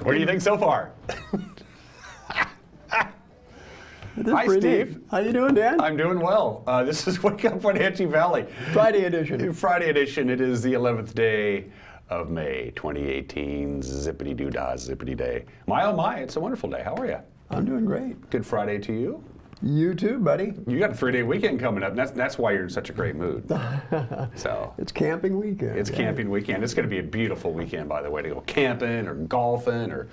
What do you think so far? Hi, Steve. How you doing, Dan? I'm doing well. This is Wake Up Wenatchee Valley. Friday edition. Friday edition. It is the 11th day of May, 2018. Zippity-doo-dah, zippity day. My, oh my, it's a wonderful day. How are you? I'm doing great. Good Friday to you. You too, buddy. You got a 3-day weekend coming up. That's why you're in such a great mood. So it's camping weekend. It's camping weekend. It's going to be a beautiful weekend, by the way, to go camping or golfing or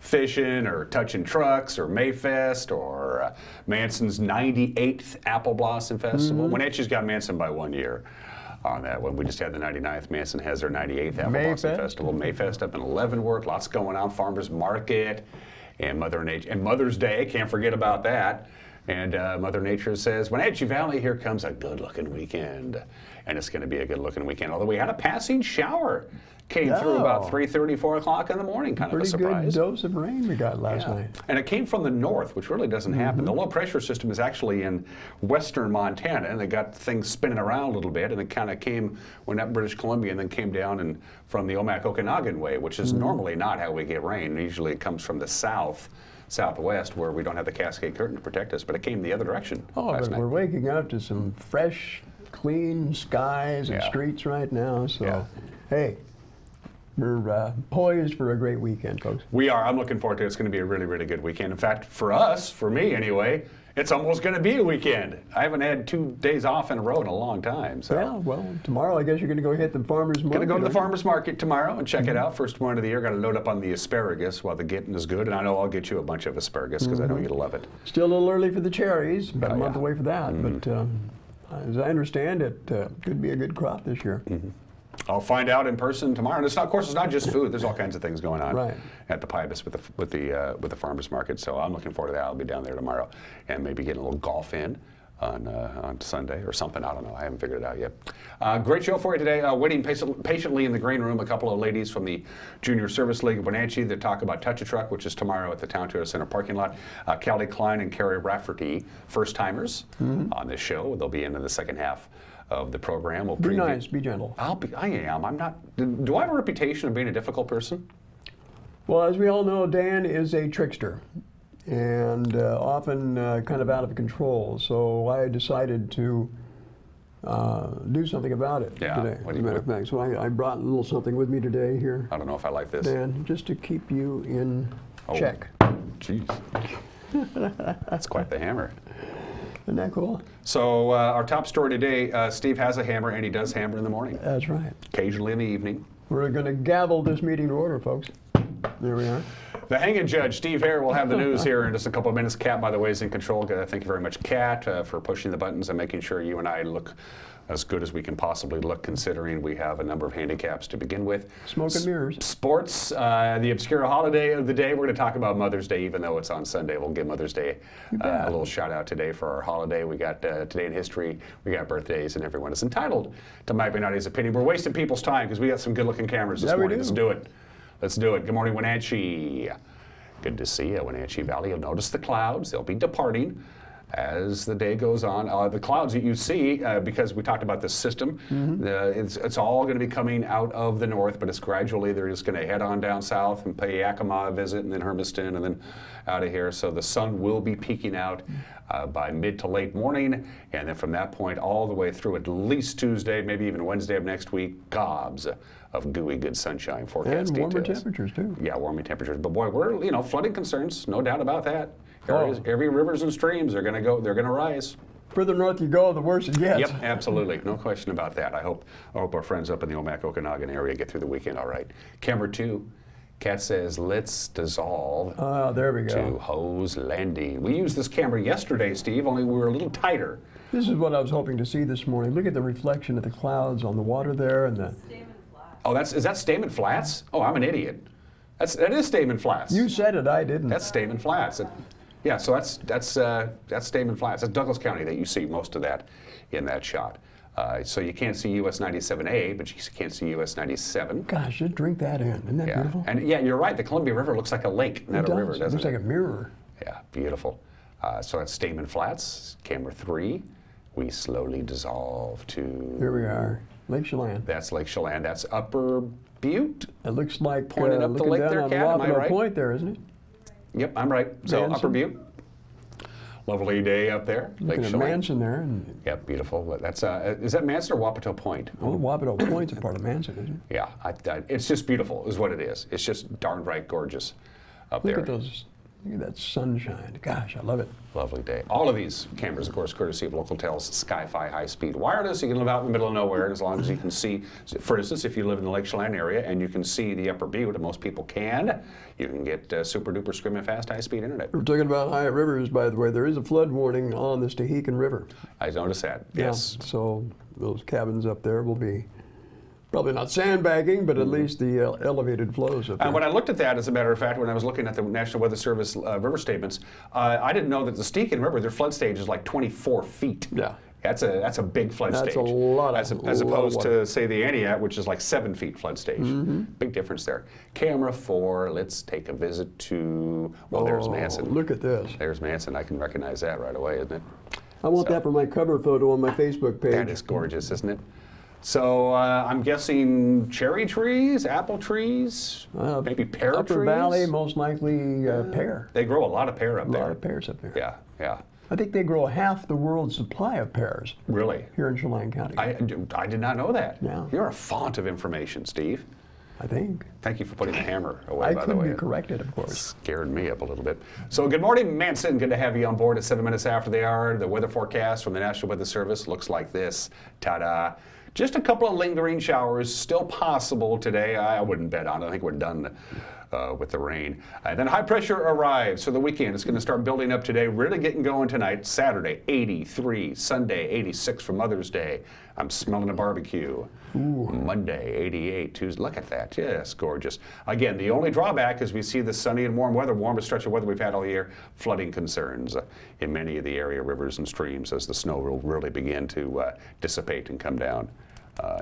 fishing or touching trucks or Mayfest or Manson's 98th Apple Blossom Festival. Wenatchee's got Manson by 1 year on that one. We just had the 99th. Manson has their 98th Apple Blossom Festival. Mayfest up in Leavenworth. Lots going on. Farmers Market and Mother Nature and Mother's Day. Can't forget about that. And Mother Nature says, Wenatchee Valley, here comes a good-looking weekend. And it's going to be a good-looking weekend. Although we had a passing shower. Came through about 3:30, 4 o'clock in the morning, kind of a surprise. Pretty good dose of rain we got last night. And it came from the north, which really doesn't happen. The low pressure system is actually in western Montana, and they got things spinning around a little bit, and it kind of came, went up British Columbia, and then came down and from the Omak-Okanagan way, which is normally not how we get rain. Usually it comes from the southwest, where we don't have the Cascade Curtain to protect us, but it came the other direction last night. We're waking up to some fresh, clean skies and streets right now, so hey. We're poised for a great weekend, folks. We are. I'm looking forward to it. It's going to be a really, really good weekend. In fact, for us, for me anyway, it's almost going to be a weekend. I haven't had 2 days off in a row in a long time. So. Yeah, well, tomorrow I guess you're going to go hit the farmer's market. Going to go to the farmer's market tomorrow and check it out. First morning of the year. Got to load up on the asparagus while the getting is good. And I know I'll get you a bunch of asparagus because I know you'll love it. Still a little early for the cherries. About a month away for that. But as I understand it, could be a good crop this year. I'll find out in person tomorrow. And it's not, of course, it's not just food. There's all kinds of things going on at the Pybus with the farmers market. So I'm looking forward to that. I'll be down there tomorrow and maybe getting a little golf in on Sunday or something. I don't know. I haven't figured it out yet. Great show for you today. Waiting patiently in the green room, a couple of ladies from the Junior Service League of Wenatchee that talk about Touch a Truck, which is tomorrow at the Town Toyota Center parking lot. Callie Klein and Carrie Rafferty, first timers on this show. They'll be in the second half of the program. We'll be nice, be gentle. I am. I'm not. Do I have a reputation of being a difficult person? Well, as we all know, Dan is a trickster and often kind of out of control. So I decided to do something about it today. As a matter of fact, so I brought a little something with me today here. I don't know if I like this. Dan, just to keep you in check. Jeez. That's quite the hammer. Isn't that cool? So our top story today, Steve has a hammer, and he does hammer in the morning. That's right. Occasionally in the evening. We're going to gavel this meeting to order, folks. There we are. The hanging judge, Steve Hare, will have the news here in just a couple of minutes. Kat, by the way, is in control. Thank you very much, Kat, for pushing the buttons and making sure you and I look as good as we can possibly look, considering we have a number of handicaps to begin with. Smoke and mirrors. Sports, the obscure holiday of the day. We're going to talk about Mother's Day, even though it's on Sunday. We'll give Mother's Day a little shout out today for our holiday. We got today in history, we got birthdays, and everyone is entitled to Mike Benatti's opinion. We're wasting people's time because we got some good looking cameras this morning. Let's do it. Let's do it. Good morning, Wenatchee. Good to see you, Wenatchee Valley. You'll notice the clouds. They'll be departing as the day goes on. The clouds that you see, because we talked about this system, it's all going to be coming out of the north, but it's gradually, they're just going to head on down south and pay Yakima a visit, and then Hermiston, and then out of here. So the sun will be peeking out by mid to late morning, and then from that point all the way through at least Tuesday, maybe even Wednesday of next week, gobs of gooey good sunshine forecast and warmer details. Temperatures too. Yeah, warming temperatures. But boy, we're flooding concerns, no doubt about that. Every rivers and streams are going to go. They're going to rise. Further north you go, the worse it gets. Yep, absolutely, no question about that. I hope our friends up in the Omak-Okanagan area get through the weekend all right. Camera 2, Kat says, let's dissolve. There we go. To hose landing. We used this camera yesterday, Steve, only we were a little tighter. This is what I was hoping to see this morning. Look at the reflection of the clouds on the water there, and the. Oh, is that Stamen Flats? Oh, I'm an idiot. That is Stamen Flats. You said it, I didn't. That's Stamen Flats. Yeah, so that's Stamen Flats. That's Douglas County that you see most of that in that shot. So you can't see US 97A, but you can't see US 97. Gosh, just drink that in. Isn't that beautiful? And yeah, you're right. The Columbia River looks like a lake, not a river, doesn't it? It looks like a mirror. Yeah, beautiful. So that's Stamen Flats, camera 3. We slowly dissolve to... Here we are, Lake Chelan. That's Lake Chelan. That's upper Butte. It looks like Pointing up the looking lake down there, on Kat, am I Wapato right? Point there, isn't it? Yep, I'm right. So Manson. Upper Butte. Lovely day up there. Looking at Manson there. And, Yep, beautiful. That's is that Manson or Wapato Point? well, Wapato Point's a part of Manson, isn't it? Yeah, it's just beautiful, is what it is. It's just darn right gorgeous up there. Look at that sunshine. Gosh, I love it. Lovely day. All of these cameras, of course, courtesy of Localtel's Sky-Fi high-speed wireless. You can live out in the middle of nowhere, and as long as you can see, for instance, if you live in the Lake Chelan area and you can see the Upper Butte, and most people can, you can get super-duper screaming fast high-speed internet. We're talking about high rivers, by the way. There is a flood warning on the Stehekin River. I noticed that, yes. Yeah, so those cabins up there will be probably not sandbagging, but at least the elevated flows up there. And when I looked at that, as a matter of fact, when I was looking at the National Weather Service river statements, I didn't know that the Stehekin River, their flood stage is like 24 feet. Yeah. That's a big flood stage. That's a lot as of opposed water. to, say, the Aniat, which is like 7 feet flood stage. Big difference there. Camera 4, let's take a visit to, well, there's Manson. Look at this. There's Manson. I can recognize that right away, isn't it? I want that for my cover photo on my Facebook page. That is gorgeous, isn't it? So I'm guessing cherry trees, apple trees, maybe pear trees? Upper Valley, most likely pear. They grow a lot of pear up there. A lot of pears up there. Yeah, yeah. I think they grow half the world's supply of pears. Really? Here in Chelan County. I did not know that. Yeah. You're a font of information, Steve. I think. Thank you for putting the hammer away, I by the way. couldn't be corrected, of course. Scared me up a little bit. So good morning, Manson. Good to have you on board at 7 minutes after the hour. The weather forecast from the National Weather Service looks like this. Ta-da. Just a couple of lingering showers still possible today. I wouldn't bet on it. I think we're done with the rain. Then high pressure arrives for the weekend. It's going to start building up today, really getting going tonight. Saturday, 83. Sunday, 86 for Mother's Day. I'm smelling a barbecue. Ooh. Monday, 88. Tuesday, look at that. Yes, gorgeous. Again, the only drawback is we see the sunny and warm weather, warmest stretch of weather we've had all year, flooding concerns in many of the area rivers and streams as the snow will really begin to dissipate and come down.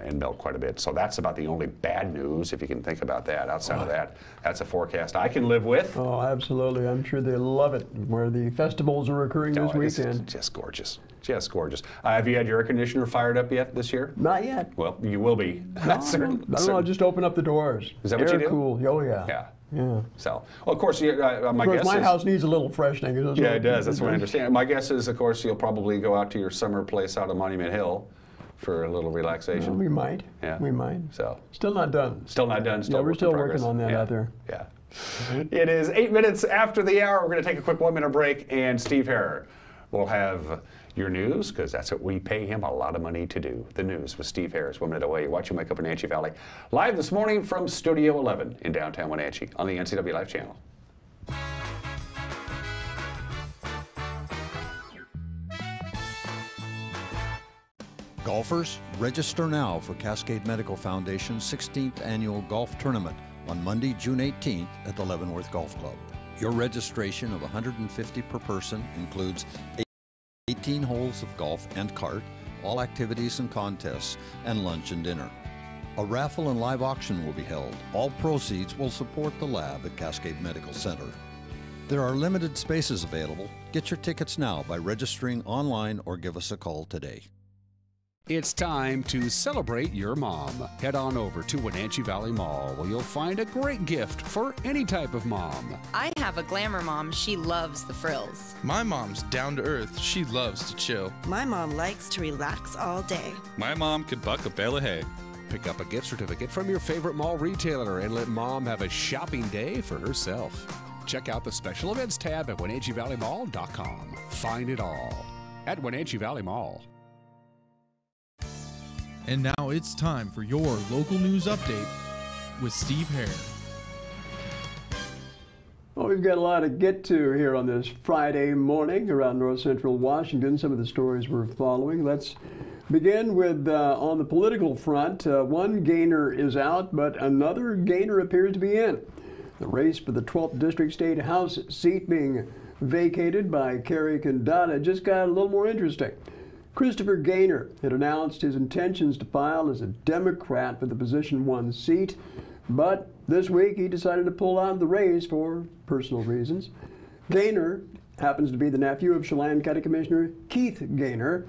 And melt quite a bit. So that's about the only bad news, if you can think about that. Outside of that, that's a forecast I can live with. Oh, absolutely. I'm sure they love it where the festivals are occurring this weekend. It's just gorgeous. Just gorgeous. Have you had your air conditioner fired up yet this year? Not yet. Well, you will be. No, I don't know. Just open up the doors. Is that what you do? Air cool. Oh, yeah. Yeah. Yeah. So, well, of course, my guess my is, house needs a little freshening. Yeah, it does. That's what I understand. My guess is, of course, you'll probably go out to your summer place out on Monument Hill for a little relaxation. Well, we might. Yeah. We might. So. Still not done. Still not done. Still we're still progress. working on that out there. Yeah. It is 8 minutes after the hour. We're going to take a quick 1 minute break, and Steve Herr will have your news, because that's what we pay him a lot of money to do. The news with Steve Harris, 1 minute away. You're watching Wake Up Wenatchee Valley. Live this morning from Studio 11 in downtown Wenatchee on the NCW Live channel. Golfers, register now for Cascade Medical Foundation's 16th Annual Golf Tournament on Monday, June 18th at the Leavenworth Golf Club. Your registration of $150 per person includes 18 holes of golf and cart, all activities and contests, and lunch and dinner. A raffle and live auction will be held. All proceeds will support the lab at Cascade Medical Center. There are limited spaces available. Get your tickets now by registering online or give us a call today. It's time to celebrate your mom. Head on over to Wenatchee Valley Mall, where you'll find a great gift for any type of mom. I have a glamour mom. She loves the frills. My mom's down to earth. She loves to chill. My mom likes to relax all day. My mom could buck a bale of hay. Pick up a gift certificate from your favorite mall retailer and let mom have a shopping day for herself. Check out the special events tab at WenatcheeValleyMall.com. Find it all at Wenatchee Valley Mall. And now it's time for your local news update with Steve Herr. Well, we've got a lot to get to here on this Friday morning around north central Washington. Some of the stories we're following. Let's begin with on the political front. One gainer is out, but another gainer appears to be in. The race for the 12th District State House seat being vacated by Kerry Condata just got a little more interesting. Christopher Gaynor had announced his intentions to file as a Democrat for the position 1 seat, but this week he decided to pull out of the race for personal reasons. Gaynor happens to be the nephew of Chelan County Commissioner Keith Gaynor.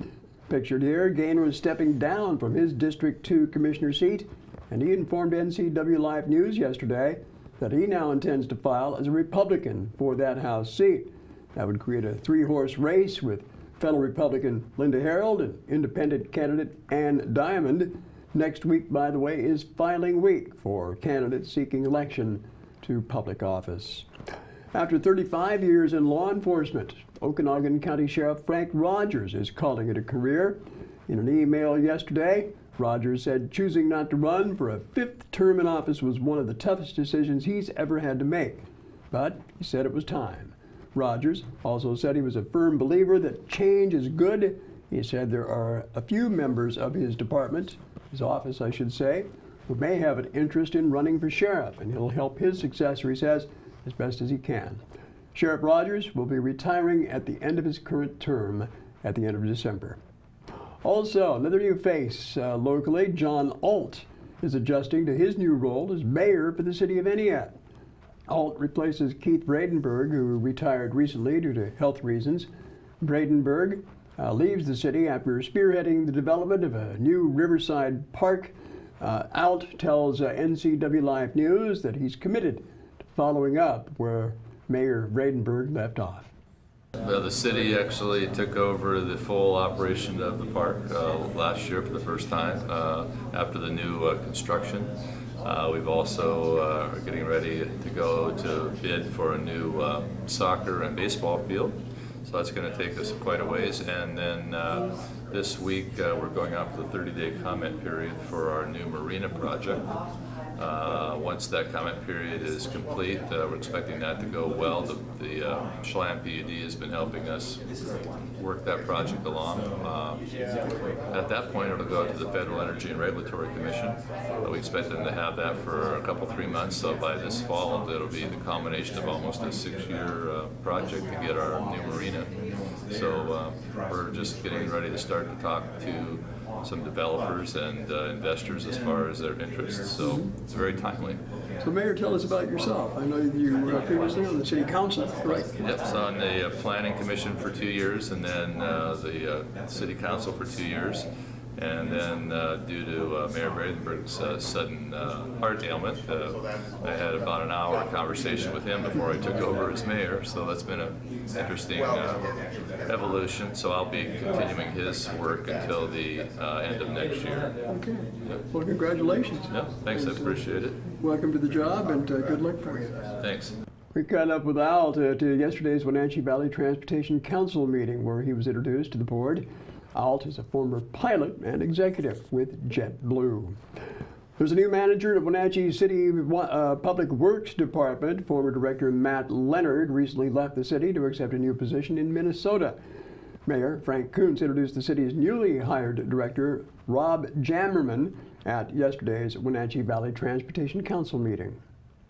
Pictured here, Gaynor is stepping down from his District 2 commissioner seat and he informed NCW Live News yesterday that he now intends to file as a Republican for that House seat. That would create a three-horse race with fellow Republican Linda Harold and independent candidate Ann Diamond. Next week, by the way, is filing week for candidates seeking election to public office. After 35 years in law enforcement, Okanagan County Sheriff Frank Rogers is calling it a career. In an email yesterday, Rogers said choosing not to run for a 5th term in office was one of the toughest decisions he's ever had to make. But he said it was time. Rogers also said he was a firm believer that change is good. He said there are a few members of his department, his office I should say, who may have an interest in running for sheriff, and he'll help his successor, he says, as best as he can. Sheriff Rogers will be retiring at the end of his current term at the end of December. Also, another new face locally, John Alt is adjusting to his new role as mayor for the city of Entiat. Alt replaces Keith Bradenberg, who retired recently due to health reasons. Bradenberg leaves the city after spearheading the development of a new Riverside Park. Alt tells NCW Live News that he's committed to following up where Mayor Bradenberg left off. The city actually took over the full operation of the park last year for the first time after the new construction. We've also are getting ready to go to bid for a new soccer and baseball field. So that's going to take us quite a ways. And then this week we're going out for the 30-day comment period for our new marina project. Once that comment period is complete, we're expecting that to go well. The Chelan PUD has been helping us work that project along. At that point, it'll go to the Federal Energy and Regulatory Commission. We expect them to have that for a couple, 3 months. So by this fall, it'll be the combination of almost a 6-year project to get our new marina. So we're just getting ready to start to talk to some developers and investors as far as their interests, so it's very timely. So Mayor, tell us about yourself. I know you were previously on the City Council, correct? Yep, so on the Planning Commission for 2 years, and then the City Council for 2 years. And then due to Mayor Bradenberg's sudden heart ailment, I had about an hour conversation with him before I took over as mayor. So that's been an interesting evolution. So I'll be continuing his work until the end of next year. Okay. Yep. Well, congratulations. Yep, thanks, I appreciate it. Welcome to the job, and good luck for you. Thanks. We caught up with Al to yesterday's Wenatchee Valley Transportation Council meeting, where he was introduced to the board. Alt is a former pilot and executive with JetBlue. There's a new manager at Wenatchee City Public Works Department. Former Director Matt Leonard recently left the city to accept a new position in Minnesota. Mayor Frank Kuntz introduced the city's newly hired director, Rob Jammerman, at yesterday's Wenatchee Valley Transportation Council meeting.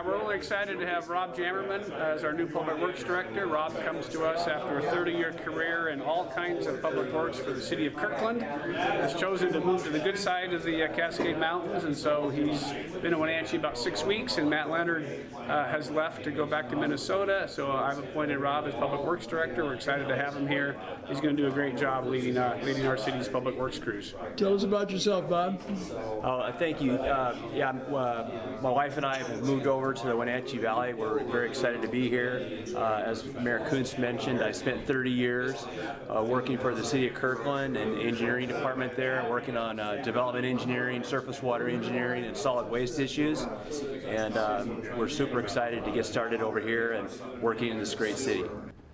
We're really excited to have Rob Jammerman as our new Public Works Director. Rob comes to us after a 30-year career in all kinds of public works for the city of Kirkland. Has chosen to move to the good side of the Cascade Mountains, and so he's been in Wenatchee about 6 weeks, and Matt Leonard has left to go back to Minnesota. So I've appointed Rob as Public Works Director. We're excited to have him here. He's going to do a great job leading our city's public works crews. Tell us about yourself, Bob. Oh, thank you. My wife and I have moved over to the Wenatchee Valley. We're very excited to be here. As Mayor Kuntz mentioned, I spent 30 years working for the city of Kirkland and the engineering department there, working on development engineering, surface water engineering, and solid waste issues. And we're super excited to get started over here and working in this great city.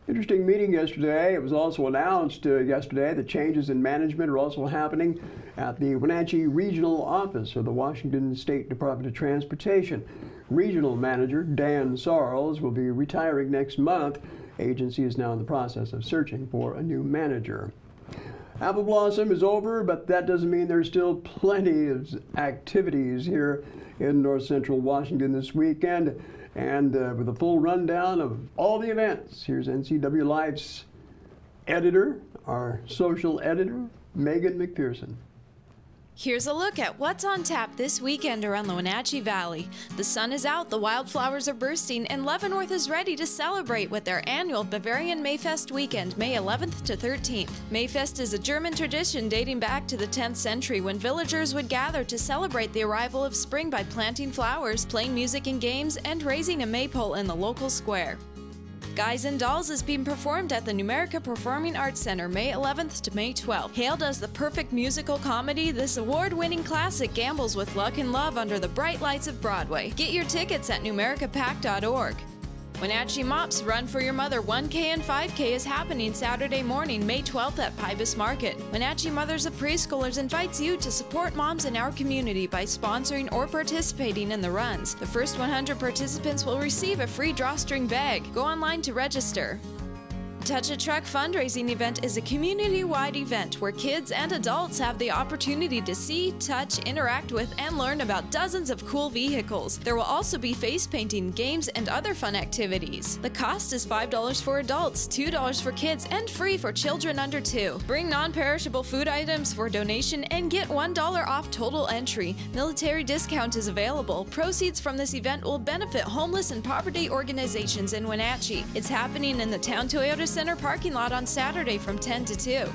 Interesting meeting yesterday. It was also announced yesterday that changes in management are also happening at the Wenatchee Regional Office of the Washington State Department of Transportation. Regional Manager Dan Sarles will be retiring next month. Agency is now in the process of searching for a new manager. Apple Blossom is over, but that doesn't mean there's still plenty of activities here in North Central Washington this weekend. And with a full rundown of all the events, here's NCW Live's editor, our social editor, Megan McPherson. Here's a look at what's on tap this weekend around the Wenatchee Valley. The sun is out, the wildflowers are bursting, and Leavenworth is ready to celebrate with their annual Bavarian Mayfest weekend, May 11th to 13th. Mayfest is a German tradition dating back to the 10th century when villagers would gather to celebrate the arrival of spring by planting flowers, playing music and games, and raising a maypole in the local square. Guys and Dolls is being performed at the Numerica Performing Arts Center May 11th to May 12th. Hailed as the perfect musical comedy, this award-winning classic gambles with luck and love under the bright lights of Broadway. Get your tickets at numericapac.org. Wenatchee Mops Run for Your Mother 1K and 5K is happening Saturday morning, May 12th at Pybus Market. Wenatchee Mothers of Preschoolers invites you to support moms in our community by sponsoring or participating in the runs. The first 100 participants will receive a free drawstring bag. Go online to register. Touch a Truck fundraising event is a community-wide event where kids and adults have the opportunity to see, touch, interact with, and learn about dozens of cool vehicles. There will also be face painting, games, and other fun activities. The cost is $5 for adults, $2 for kids, and free for children under 2. Bring non-perishable food items for donation and get $1 off total entry. Military discount is available. Proceeds from this event will benefit homeless and poverty organizations in Wenatchee. It's happening in the Town Toyota Center parking lot on Saturday from 10 to 2.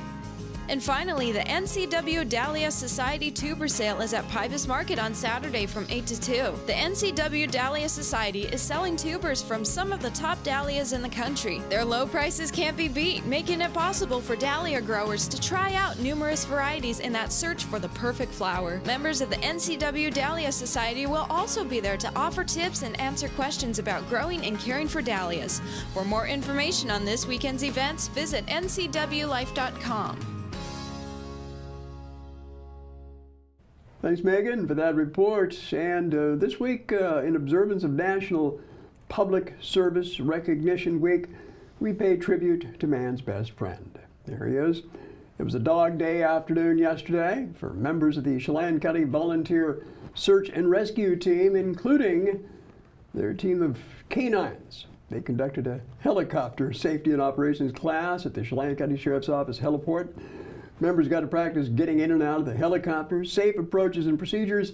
And finally, the NCW Dahlia Society Tuber Sale is at Pybus Market on Saturday from 8 to 2. The NCW Dahlia Society is selling tubers from some of the top dahlias in the country. Their low prices can't be beat, making it possible for dahlia growers to try out numerous varieties in that search for the perfect flower. Members of the NCW Dahlia Society will also be there to offer tips and answer questions about growing and caring for dahlias. For more information on this weekend's events, visit ncwlife.com. Thanks, Megan, for that report. And this week, in observance of National Public Service Recognition Week, we pay tribute to man's best friend. There he is. It was a Dog Day afternoon yesterday for members of the Chelan County Volunteer Search and Rescue Team, including their team of canines. They conducted a helicopter safety and operations class at the Chelan County Sheriff's Office heliport. Members got to practice getting in and out of the helicopter, safe approaches and procedures.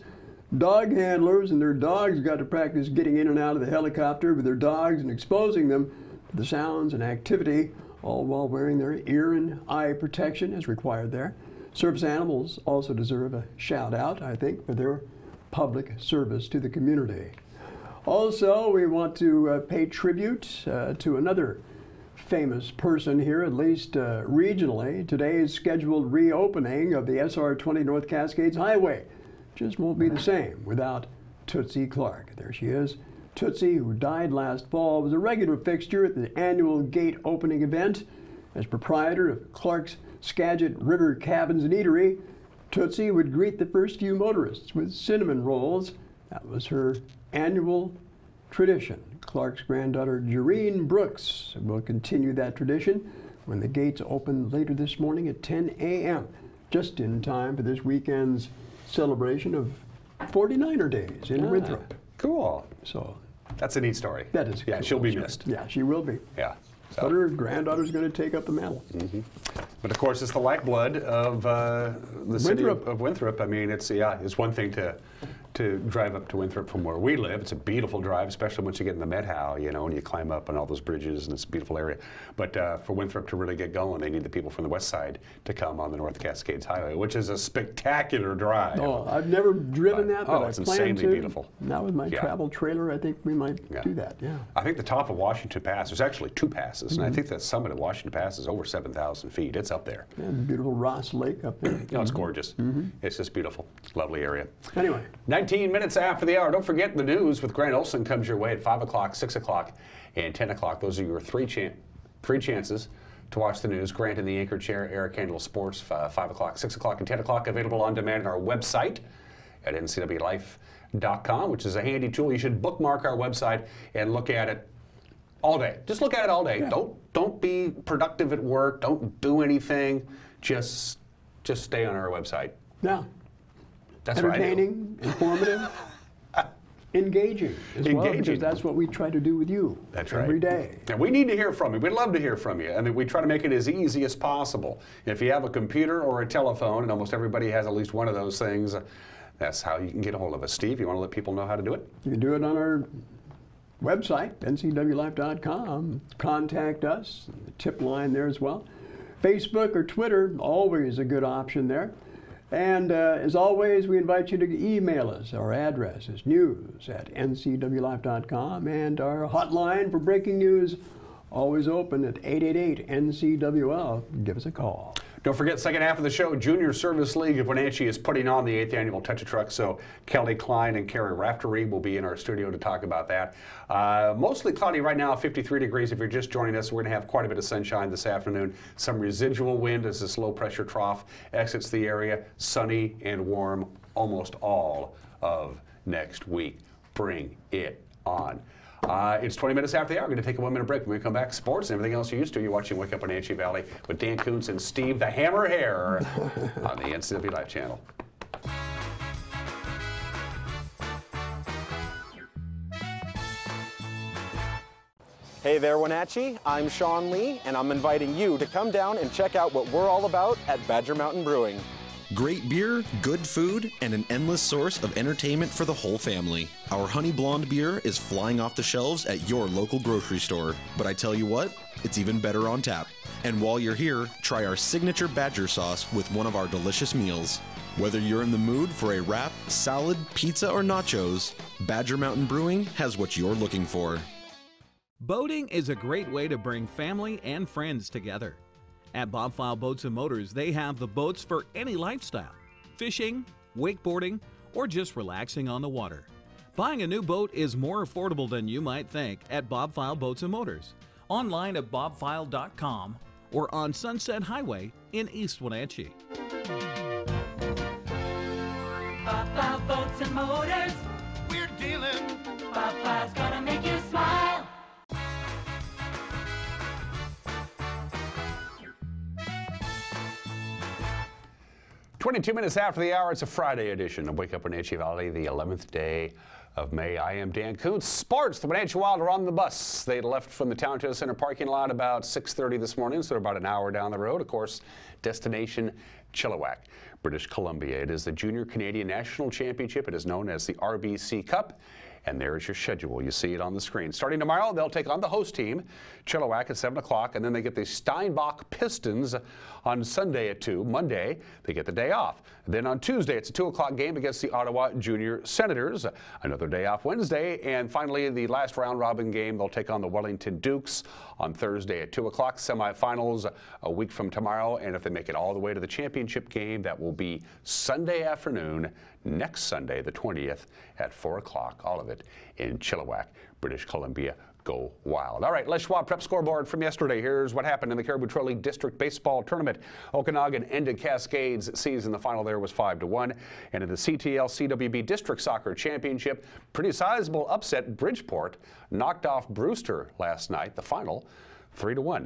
Dog handlers and their dogs got to practice getting in and out of the helicopter with their dogs and exposing them to the sounds and activity, all while wearing their ear and eye protection as required there. Service animals also deserve a shout out, I think, for their public service to the community. Also, we want to pay tribute to another famous person here, at least regionally. Today's scheduled reopening of the SR-20 North Cascades Highway just won't be the same without Tootsie Clark. There she is. Tootsie, who died last fall, was a regular fixture at the annual gate opening event. As proprietor of Clark's Skagit River Cabins and Eatery, Tootsie would greet the first few motorists with cinnamon rolls. That was her annual tradition. Clark's granddaughter, Jareen Brooks, will continue that tradition when the gates open later this morning at 10 a.m., just in time for this weekend's celebration of 49er Days in Winthrop. Cool. So that's a neat story. That is. Yeah, cool. she'll be missed. Yeah, she will be. Yeah. So. But her granddaughter's going to take up the mantle. Mm-hmm. But of course, it's the lifeblood of the city of Winthrop. I mean, it's one thing to drive up to Winthrop from where we live. It's a beautiful drive, especially once you get in the Med-How, you know, and you climb up on all those bridges, and it's a beautiful area. But for Winthrop to really get going, they need the people from the west side to come on the North Cascades Highway, which is a spectacular drive. Oh, I've never driven that, but it's I plan insanely to. Beautiful. Now with my travel trailer, I think we might do that, yeah. I think the top of Washington Pass, there's actually 2 passes, and I think the summit of Washington Pass is over 7,000 feet. It's up there. Yeah, beautiful Ross Lake up there. No, it's gorgeous. It's just beautiful. Lovely area. Anyway. 19 minutes after the hour. Don't forget the news with Grant Olson comes your way at 5 o'clock, 6 o'clock, and 10 o'clock. Those are your three chances to watch the news. Grant in the anchor chair, Eric handles sports, 5 o'clock, 6 o'clock, and 10 o'clock. Available on demand on our website at ncwlife.com, which is a handy tool. You should bookmark our website and look at it all day. Just look at it all day. Yeah. Don't be productive at work. Don't do anything. Just stay on our website. Yeah. That's entertaining, informative. engaging as well, because that's what we try to do with you every day. And we need to hear from you. We'd love to hear from you. And we try to make it as easy as possible. If you have a computer or a telephone, and almost everybody has at least one of those things, that's how you can get a hold of us. Steve, you want to let people know how to do it? You can do it on our website, ncwlife.com. Contact us, the tip line there as well. Facebook or Twitter, always a good option there. And as always, we invite you to email us. Our address is news@ncwlife.com, and our hotline for breaking news always open at 888-NCWL. Give us a call. Don't forget, second half of the show, Junior Service League of Wenatchee is putting on the 8th annual Touch a Truck, so Kelly Klein and Carrie Raftery will be in our studio to talk about that. Mostly cloudy right now, 53 degrees if you're just joining us. We're going to have quite a bit of sunshine this afternoon. Some residual wind as this low pressure trough exits the area. Sunny and warm almost all of next week. Bring it on. It's 20 minutes after the hour. We're going to take a 1-minute break. When we come back, sports and everything else you're used to. You're watching Wake Up Wenatchee Valley with Dan Kuntz and Steve the Hammer Hare on the NCW Live channel. Hey there, Wenatchee. I'm Sean Lee, and I'm inviting you to come down and check out what we're all about at Badger Mountain Brewing. Great beer, good food, and an endless source of entertainment for the whole family. Our Honey Blonde beer is flying off the shelves at your local grocery store. But I tell you what, it's even better on tap. And while you're here, try our signature Badger sauce with one of our delicious meals. Whether you're in the mood for a wrap, salad, pizza, or nachos, Badger Mountain Brewing has what you're looking for. Boating is a great way to bring family and friends together. At Bob File Boats and Motors, they have the boats for any lifestyle: fishing, wakeboarding, or just relaxing on the water. Buying a new boat is more affordable than you might think at Bob File Boats and Motors. Online at bobfile.com or on Sunset Highway in East Wenatchee. Bob File Boats and Motors, we're dealing. Bob File's gonna make you smile. 22 minutes after the hour, it's a Friday edition of Wake Up Wenatchee Valley, the 11th day of May. I am Dan Kuntz. Sports, the Wenatchee Wild are on the bus. They left from the Town Center parking lot about 6:30 this morning, so they're about an hour down the road. Of course, destination Chilliwack, British Columbia. It is the Junior Canadian National Championship. It is known as the RBC Cup. And there's your schedule. You see it on the screen. Starting tomorrow, they'll take on the host team, Chilliwack, at 7 o'clock, and then they get the Steinbach Pistons on Sunday at 2. Monday, they get the day off. And then on Tuesday, it's a 2 o'clock game against the Ottawa Junior Senators. Another day off Wednesday. And finally, the last round-robin game, they'll take on the Wellington Dukes on Thursday at 2 o'clock. Semifinals a week from tomorrow. And if they make it all the way to the championship game, that will be Sunday afternoon, next Sunday, the 20th, at 4 o'clock. All of it in Chilliwack, British Columbia. Go Wild. All right, Les Schwab Prep Scoreboard from yesterday. Here's what happened in the Caribou Trail League District Baseball Tournament. Okanagan ended Cascades' season. The final there was 5-1. And in the CTL CWB District Soccer Championship, pretty sizable upset. Bridgeport knocked off Brewster last night. The final, 3-1.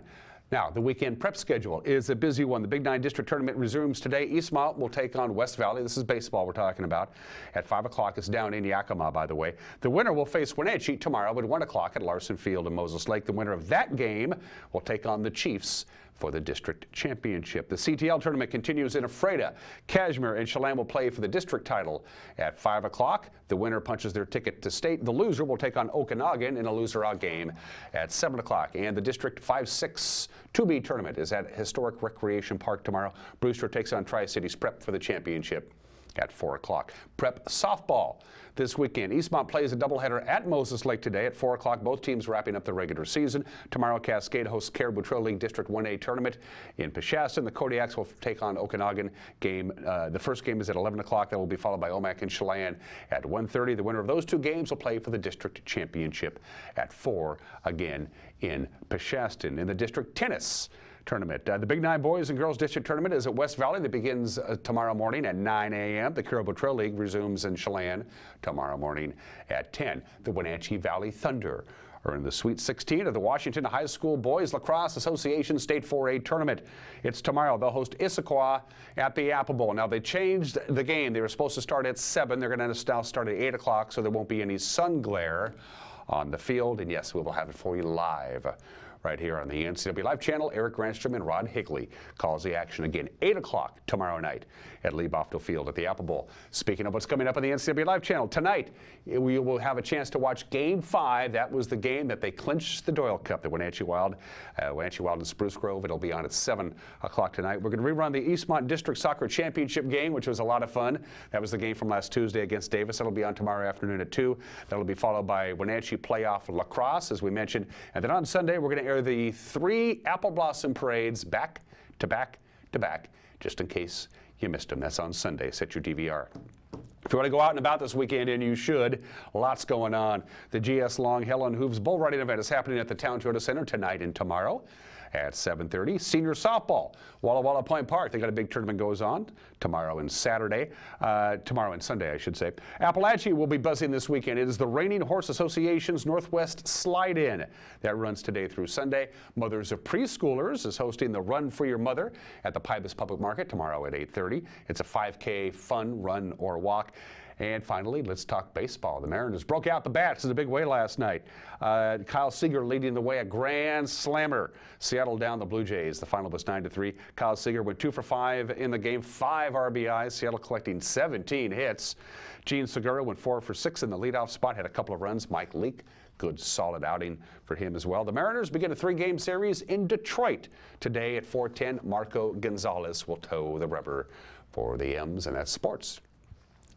Now, the weekend prep schedule is a busy one. The Big 9 District Tournament resumes today. Eastmont will take on West Valley. This is baseball we're talking about. At 5 o'clock, it's down in Yakima, by the way. The winner will face Wenatchee tomorrow at 1 o'clock at Larson Field in Moses Lake. The winner of that game will take on the Chiefs for the district championship. The CTL tournament continues in Ephrata. Cashmere and Chelan will play for the district title at 5 o'clock. The winner punches their ticket to state. The loser will take on Okanagan in a loser-out game at 7 o'clock. And the District 5-6 2B tournament is at Historic Recreation Park tomorrow. Brewster takes on Tri-Cities Prep for the championship at 4 o'clock. Prep softball this weekend. Eastmont plays a doubleheader at Moses Lake today at 4 o'clock. Both teams wrapping up the regular season. Tomorrow, Cascade hosts Caribou Trail League District 1A tournament in Peshastin. The Kodiaks will take on Okanagan game. The first game is at 11 o'clock. That will be followed by Omak and Chelan at 1:30. The winner of those two games will play for the district championship at 4 again in Peshastin. In the district tennis tournament, the Big 9 Boys and Girls District Tournament is at West Valley. That begins tomorrow morning at 9 a.m. The Caribou Trail League resumes in Chelan tomorrow morning at 10. The Wenatchee Valley Thunder are in the Sweet 16 of the Washington High School Boys Lacrosse Association State 4A Tournament. It's tomorrow. They'll host Issaquah at the Apple Bowl. Now, they changed the game. They were supposed to start at 7. They're going to now start at 8 o'clock, so there won't be any sun glare on the field. And yes, we will have it for you live right here on the NCW Live channel. Eric Granstrom and Rod Higley calls the action again, 8 o'clock tomorrow night at Lee Bofto Field at the Apple Bowl. Speaking of what's coming up on the NCW Live channel, tonight we will have a chance to watch Game 5. That was the game that they clinched the Doyle Cup, the Wenatchee Wild in Spruce Grove. It'll be on at 7 o'clock tonight. We're going to rerun the Eastmont District Soccer Championship game, which was a lot of fun. That was the game from last Tuesday against Davis. That'll be on tomorrow afternoon at 2. That'll be followed by Wenatchee Playoff Lacrosse, as we mentioned. And then on Sunday, we're going to air the 3 Apple Blossom Parades back to back to back, just in case you missed them. That's on Sunday. Set your DVR. If you want to go out and about this weekend, and you should, lots going on. The GS Long Helen Hooves Bull Riding event is happening at the Town Toyota Center tonight and tomorrow at 7:30. Senior softball, Walla Walla Point Park. They got a big tournament goes on tomorrow and Sunday, I should say. Appalachia will be buzzing this weekend. It is the Reining Horse Association's Northwest Slide-In that runs today through Sunday. Mothers of Preschoolers is hosting the Run for Your Mother at the Pybus Public Market tomorrow at 8:30. It's a 5K fun run or walk. And finally, let's talk baseball. The Mariners broke out the bats in a big way last night. Kyle Seager leading the way, a grand slammer. Seattle down the Blue Jays. The final was 9-3. Kyle Seager went 2 for 5 in the game, 5 RBIs. Seattle collecting 17 hits. Gene Segura went 4 for 6 in the leadoff spot, had a couple of runs. Mike Leake, good solid outing for him as well. The Mariners begin a 3-game series in Detroit today at 4:10. Marco Gonzalez will toe the rubber for the M's, and that's sports.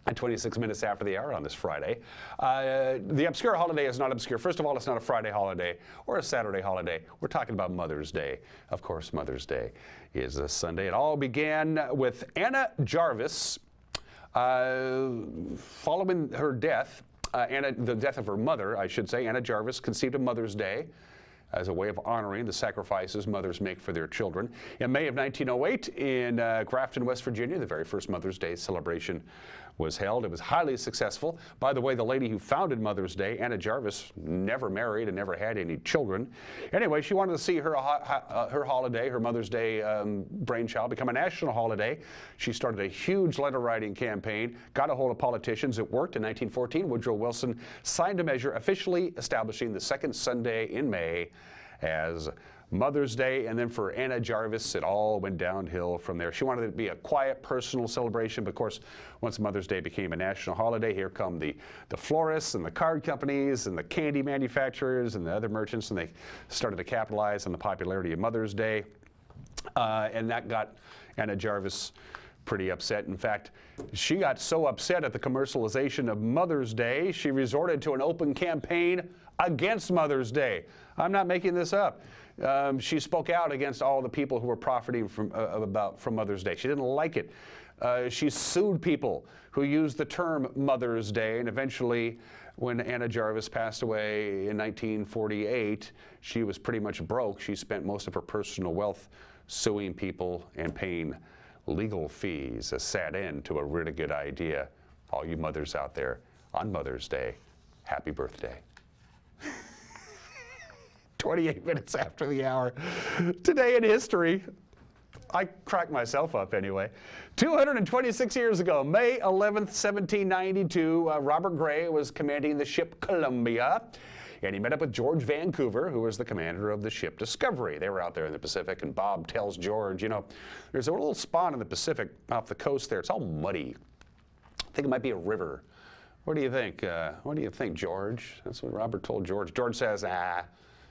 At 26 minutes after the hour on this Friday. The obscure holiday is not obscure. First of all, it's not a Friday holiday or a Saturday holiday. We're talking about Mother's Day. Of course, Mother's Day is a Sunday. It all began with Anna Jarvis following her death, the death of her mother, I should say. Anna Jarvis conceived of Mother's Day as a way of honoring the sacrifices mothers make for their children. In May of 1908 in Grafton, West Virginia, the very first Mother's Day celebration was held. It was highly successful. By the way, the lady who founded Mother's Day, Anna Jarvis, never married and never had any children. Anyway, she wanted to see her holiday, her Mother's Day brainchild, become a national holiday. She started a huge letter writing campaign, got a hold of politicians. It worked. In 1914, Woodrow Wilson signed a measure officially establishing the second Sunday in May as Mother's Day, and then for Anna Jarvis, it all went downhill from there. She wanted it to be a quiet, personal celebration, but of course, once Mother's Day became a national holiday, here come the florists and the card companies and the candy manufacturers and the other merchants, and they started to capitalize on the popularity of Mother's Day, and that got Anna Jarvis pretty upset. In fact, she got so upset at the commercialization of Mother's Day, she resorted to an open campaign against Mother's Day. I'm not making this up. She spoke out against all the people who were profiting from Mother's Day. She didn't like it. She sued people who used the term Mother's Day, and eventually, when Anna Jarvis passed away in 1948, she was pretty much broke. She spent most of her personal wealth suing people and paying legal fees. A sad end to a really good idea. All you mothers out there, on Mother's Day, happy birthday. 28 minutes after the hour. Today in history, I cracked myself up anyway. 226 years ago, May 11th, 1792, Robert Gray was commanding the ship Columbia, and he met up with George Vancouver, who was the commander of the ship Discovery. They were out there in the Pacific, and Bob tells George, you know, there's a little spot in the Pacific off the coast there. It's all muddy. I think it might be a river. What do you think? What do you think, George? That's what Robert told George. George says,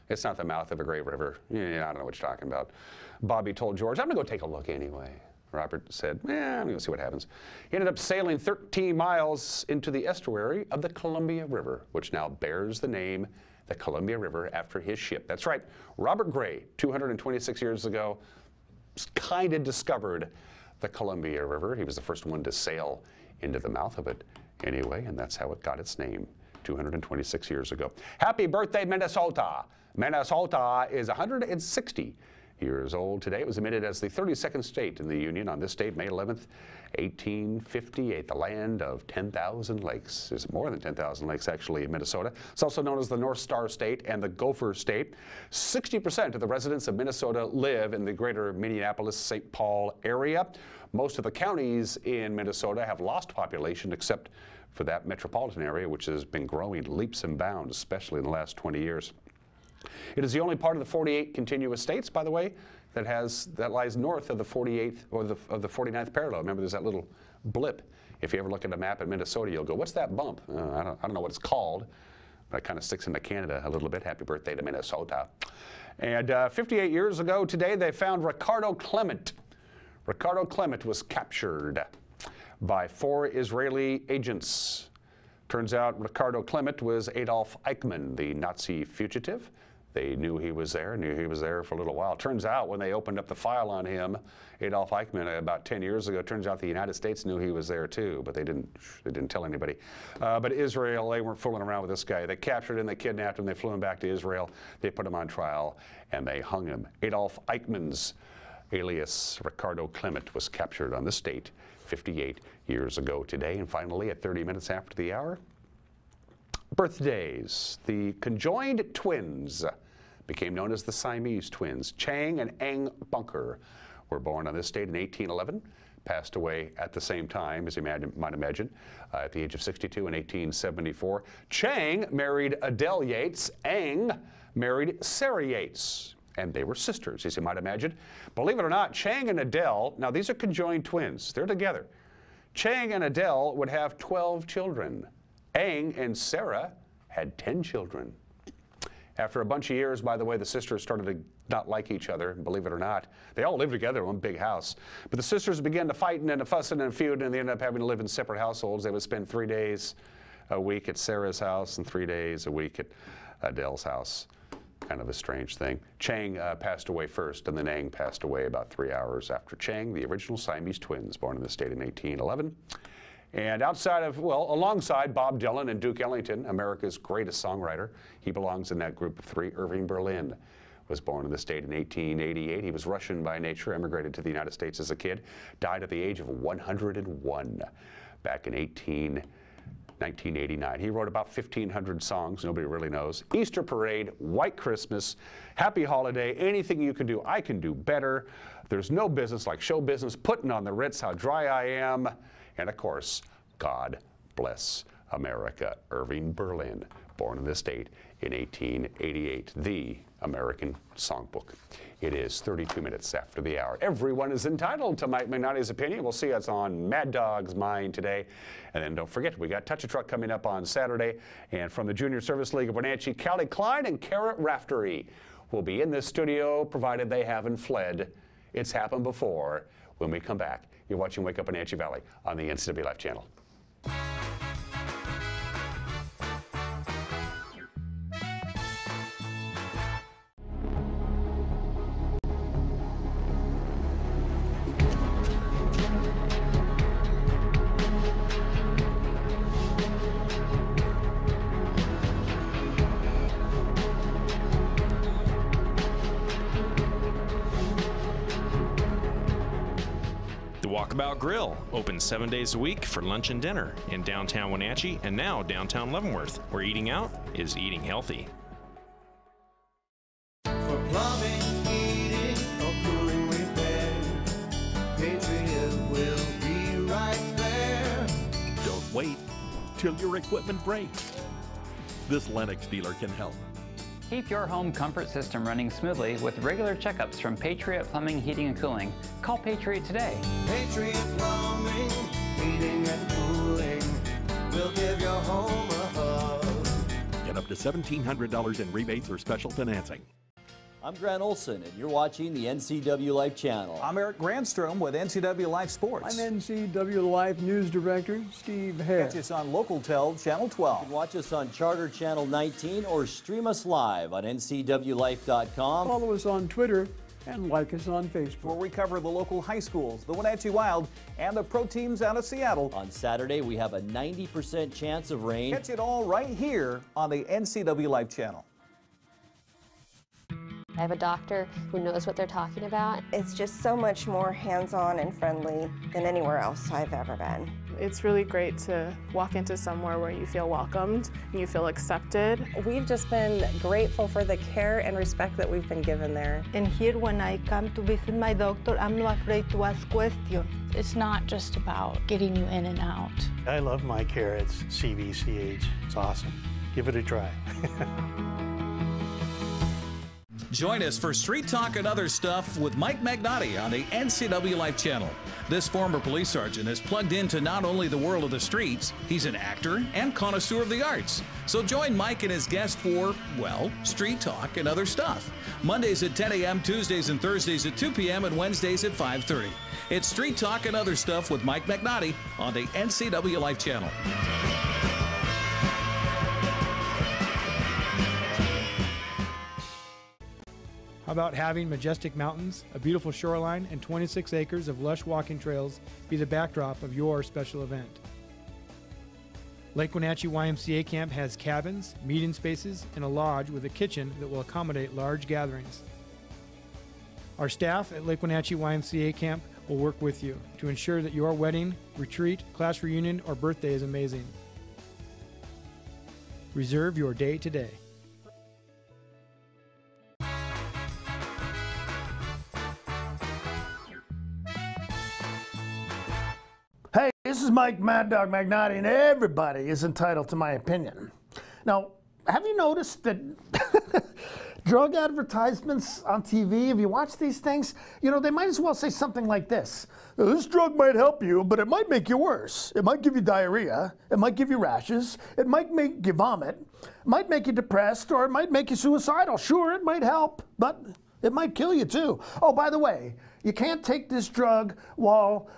it's not the mouth of a great river. Yeah, I don't know what you're talking about. Bobby told George, I'm going to go take a look anyway. Robert said, I'm going to go see what happens. He ended up sailing 13 miles into the estuary of the Columbia River, which now bears the name, the Columbia River, after his ship. That's right. Robert Gray, 226 years ago, kind of discovered the Columbia River. He was the first one to sail into the mouth of it anyway, and that's how it got its name 226 years ago. Happy birthday, Minnesota. Minnesota is 160 years old today. It was admitted as the 32nd state in the Union on this date, May 11th, 1858, the land of 10,000 lakes. There's more than 10,000 lakes actually in Minnesota. It's also known as the North Star State and the Gopher State. 60% of the residents of Minnesota live in the greater Minneapolis-St. Paul area. Most of the counties in Minnesota have lost population except for that metropolitan area, which has been growing leaps and bounds, especially in the last 20 years. It is the only part of the 48 contiguous states, by the way, that lies north of the 48th or of the 49th parallel. Remember, there's that little blip. If you ever look at a map in Minnesota, you'll go, "What's that bump?" I don't know what it's called, but it kind of sticks into Canada a little bit. Happy birthday to Minnesota. And 58 years ago today, they found Ricardo Clement. Ricardo Clement was captured by 4 Israeli agents. Turns out Ricardo Clement was Adolf Eichmann, the Nazi fugitive. They knew he was there for a little while. Turns out when they opened up the file on him, Adolf Eichmann, about 10 years ago, turns out the United States knew he was there too, but they didn't tell anybody. But Israel, they weren't fooling around with this guy. They captured him, they kidnapped him, they flew him back to Israel, they put him on trial, and they hung him. Adolf Eichmann's alias Ricardo Clement was captured on this date 58 years ago today. And finally, at 30 minutes after the hour, birthdays. The conjoined twins became known as the Siamese twins. Chang and Eng Bunker were born on this date in 1811, passed away at the same time, as you might imagine, at the age of 62 in 1874. Chang married Adele Yates. Eng married Sarah Yates. And they were sisters, as you might imagine. Believe it or not, Chang and Adele, now these are conjoined twins. They're together. Chang and Adele would have 12 children. Eng and Sarah had 10 children. After a bunch of years, by the way, the sisters started to not like each other, believe it or not. They all lived together in one big house. But the sisters began to fight and fussing and feuding, and they ended up having to live in separate households. They would spend 3 days a week at Sarah's house and 3 days a week at Adele's house. Kind of a strange thing. Chang passed away first, and then Eng passed away about 3 hours after Chang, the original Siamese twins, born in the state in 1811. And alongside Bob Dylan and Duke Ellington, America's greatest songwriter, he belongs in that group of 3. Irving Berlin was born in the state in 1888. He was Russian by nature, emigrated to the United States as a kid, died at the age of 101 back in 1989. He wrote about 1,500 songs, nobody really knows. Easter Parade, White Christmas, Happy Holiday, anything you can do, I can do better. There's no business like show business, putting on the Ritz, how dry I am. And of course, God Bless America. Irving Berlin, born in this state in 1888, the American Songbook. It is 32 minutes after the hour. Everyone is entitled to Mike Magnotti's opinion. We'll see us on Mad Dog's Mind today. And then don't forget, we got Touch a Truck coming up on Saturday. And from the Junior Service League of Wenatchee, Callie Klein and Kara Raftery will be in this studio, provided they haven't fled. It's happened before. When we come back, you're watching Wake Up Wenatchee Valley on the NCW Life channel. Walkabout Grill, open 7 days a week for lunch and dinner in downtown Wenatchee and now downtown Leavenworth, where eating out is eating healthy. For plumbing, heating, or cooling repair, Patriot will be right there. Don't wait till your equipment breaks. This Lennox dealer can help. Keep your home comfort system running smoothly with regular checkups from Patriot Plumbing, Heating, and Cooling. Call Patriot today. Patriot Plumbing, Heating, and Cooling will give your home a hug. Get up to $1,700 in rebates or special financing. I'm Grant Olson, and you're watching the NCW Life channel. I'm Eric Grandstrom with NCW Life Sports. I'm NCW Life News Director Steve Hare. Catch us on LocalTel Channel 12. You can watch us on Charter Channel 19 or stream us live on ncwlife.com. Follow us on Twitter and like us on Facebook. Where we cover the local high schools, the Wenatchee Wild, and the pro teams out of Seattle. On Saturday, we have a 90% chance of rain. Catch it all right here on the NCW Life channel. I have a doctor who knows what they're talking about. It's just so much more hands-on and friendly than anywhere else I've ever been. It's really great to walk into somewhere where you feel welcomed and you feel accepted. We've just been grateful for the care and respect that we've been given there. And here when I come to visit my doctor, I'm not afraid to ask questions. It's not just about getting you in and out. I love my care at CVCH. It's awesome. Give it a try. Join us for Street Talk and Other Stuff with Mike Magnotti on the NCW Life channel. This former police sergeant is plugged into not only the world of the streets, he's an actor and connoisseur of the arts. So join Mike and his guest for, well, Street Talk and Other Stuff. Mondays at 10 a.m., Tuesdays and Thursdays at 2 p.m., and Wednesdays at 5:30. It's Street Talk and Other Stuff with Mike Magnotti on the NCW Life channel. How about having majestic mountains, a beautiful shoreline, and 26 acres of lush walking trails be the backdrop of your special event? Lake Wenatchee YMCA Camp has cabins, meeting spaces, and a lodge with a kitchen that will accommodate large gatherings. Our staff at Lake Wenatchee YMCA Camp will work with you to ensure that your wedding, retreat, class reunion, or birthday is amazing. Reserve your day today. Hey, this is Mike Mad Dog Magnotti, and everybody is entitled to my opinion. Now, have you noticed that drug advertisements on TV, if you watch these things, you know, they might as well say something like this. This drug might help you, but it might make you worse. It might give you diarrhea. It might give you rashes. It might make you vomit. It might make you depressed, or it might make you suicidal. Sure, it might help, but it might kill you too. Oh, by the way, you can't take this drug while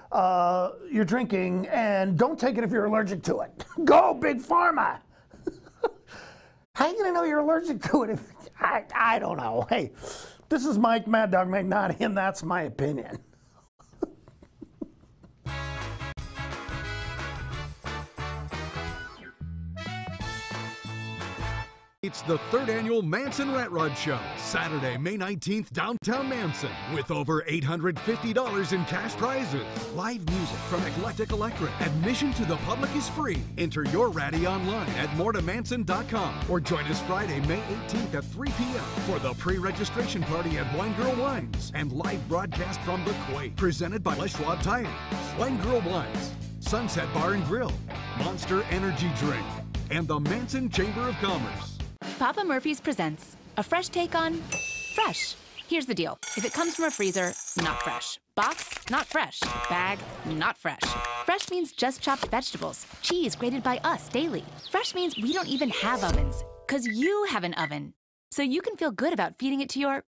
you're drinking, and don't take it if you're allergic to it. Go, Big Pharma! How are you going to know you're allergic to it if... I don't know. Hey, this is Mike Mad Dog Magnotti, and that's my opinion. It's the third annual Manson Rat Rod Show, Saturday, May 19th, downtown Manson, with over $850 in cash prizes. Live music from Eclectic Electric. Admission to the public is free. Enter your ratty online at moretomanson.com or join us Friday, May 18th at 3 p.m. for the pre-registration party at Wine Girl Wines and live broadcast from the Quake, presented by Les Schwab Tires, Wine Girl Wines, Sunset Bar and Grill, Monster Energy Drink, and the Manson Chamber of Commerce. Papa Murphy's presents a fresh take on fresh. Here's the deal. If it comes from a freezer, not fresh. Box, not fresh. Bag, not fresh. Fresh means just chopped vegetables. Cheese grated by us daily. Fresh means we don't even have ovens, because you have an oven. So you can feel good about feeding it to your...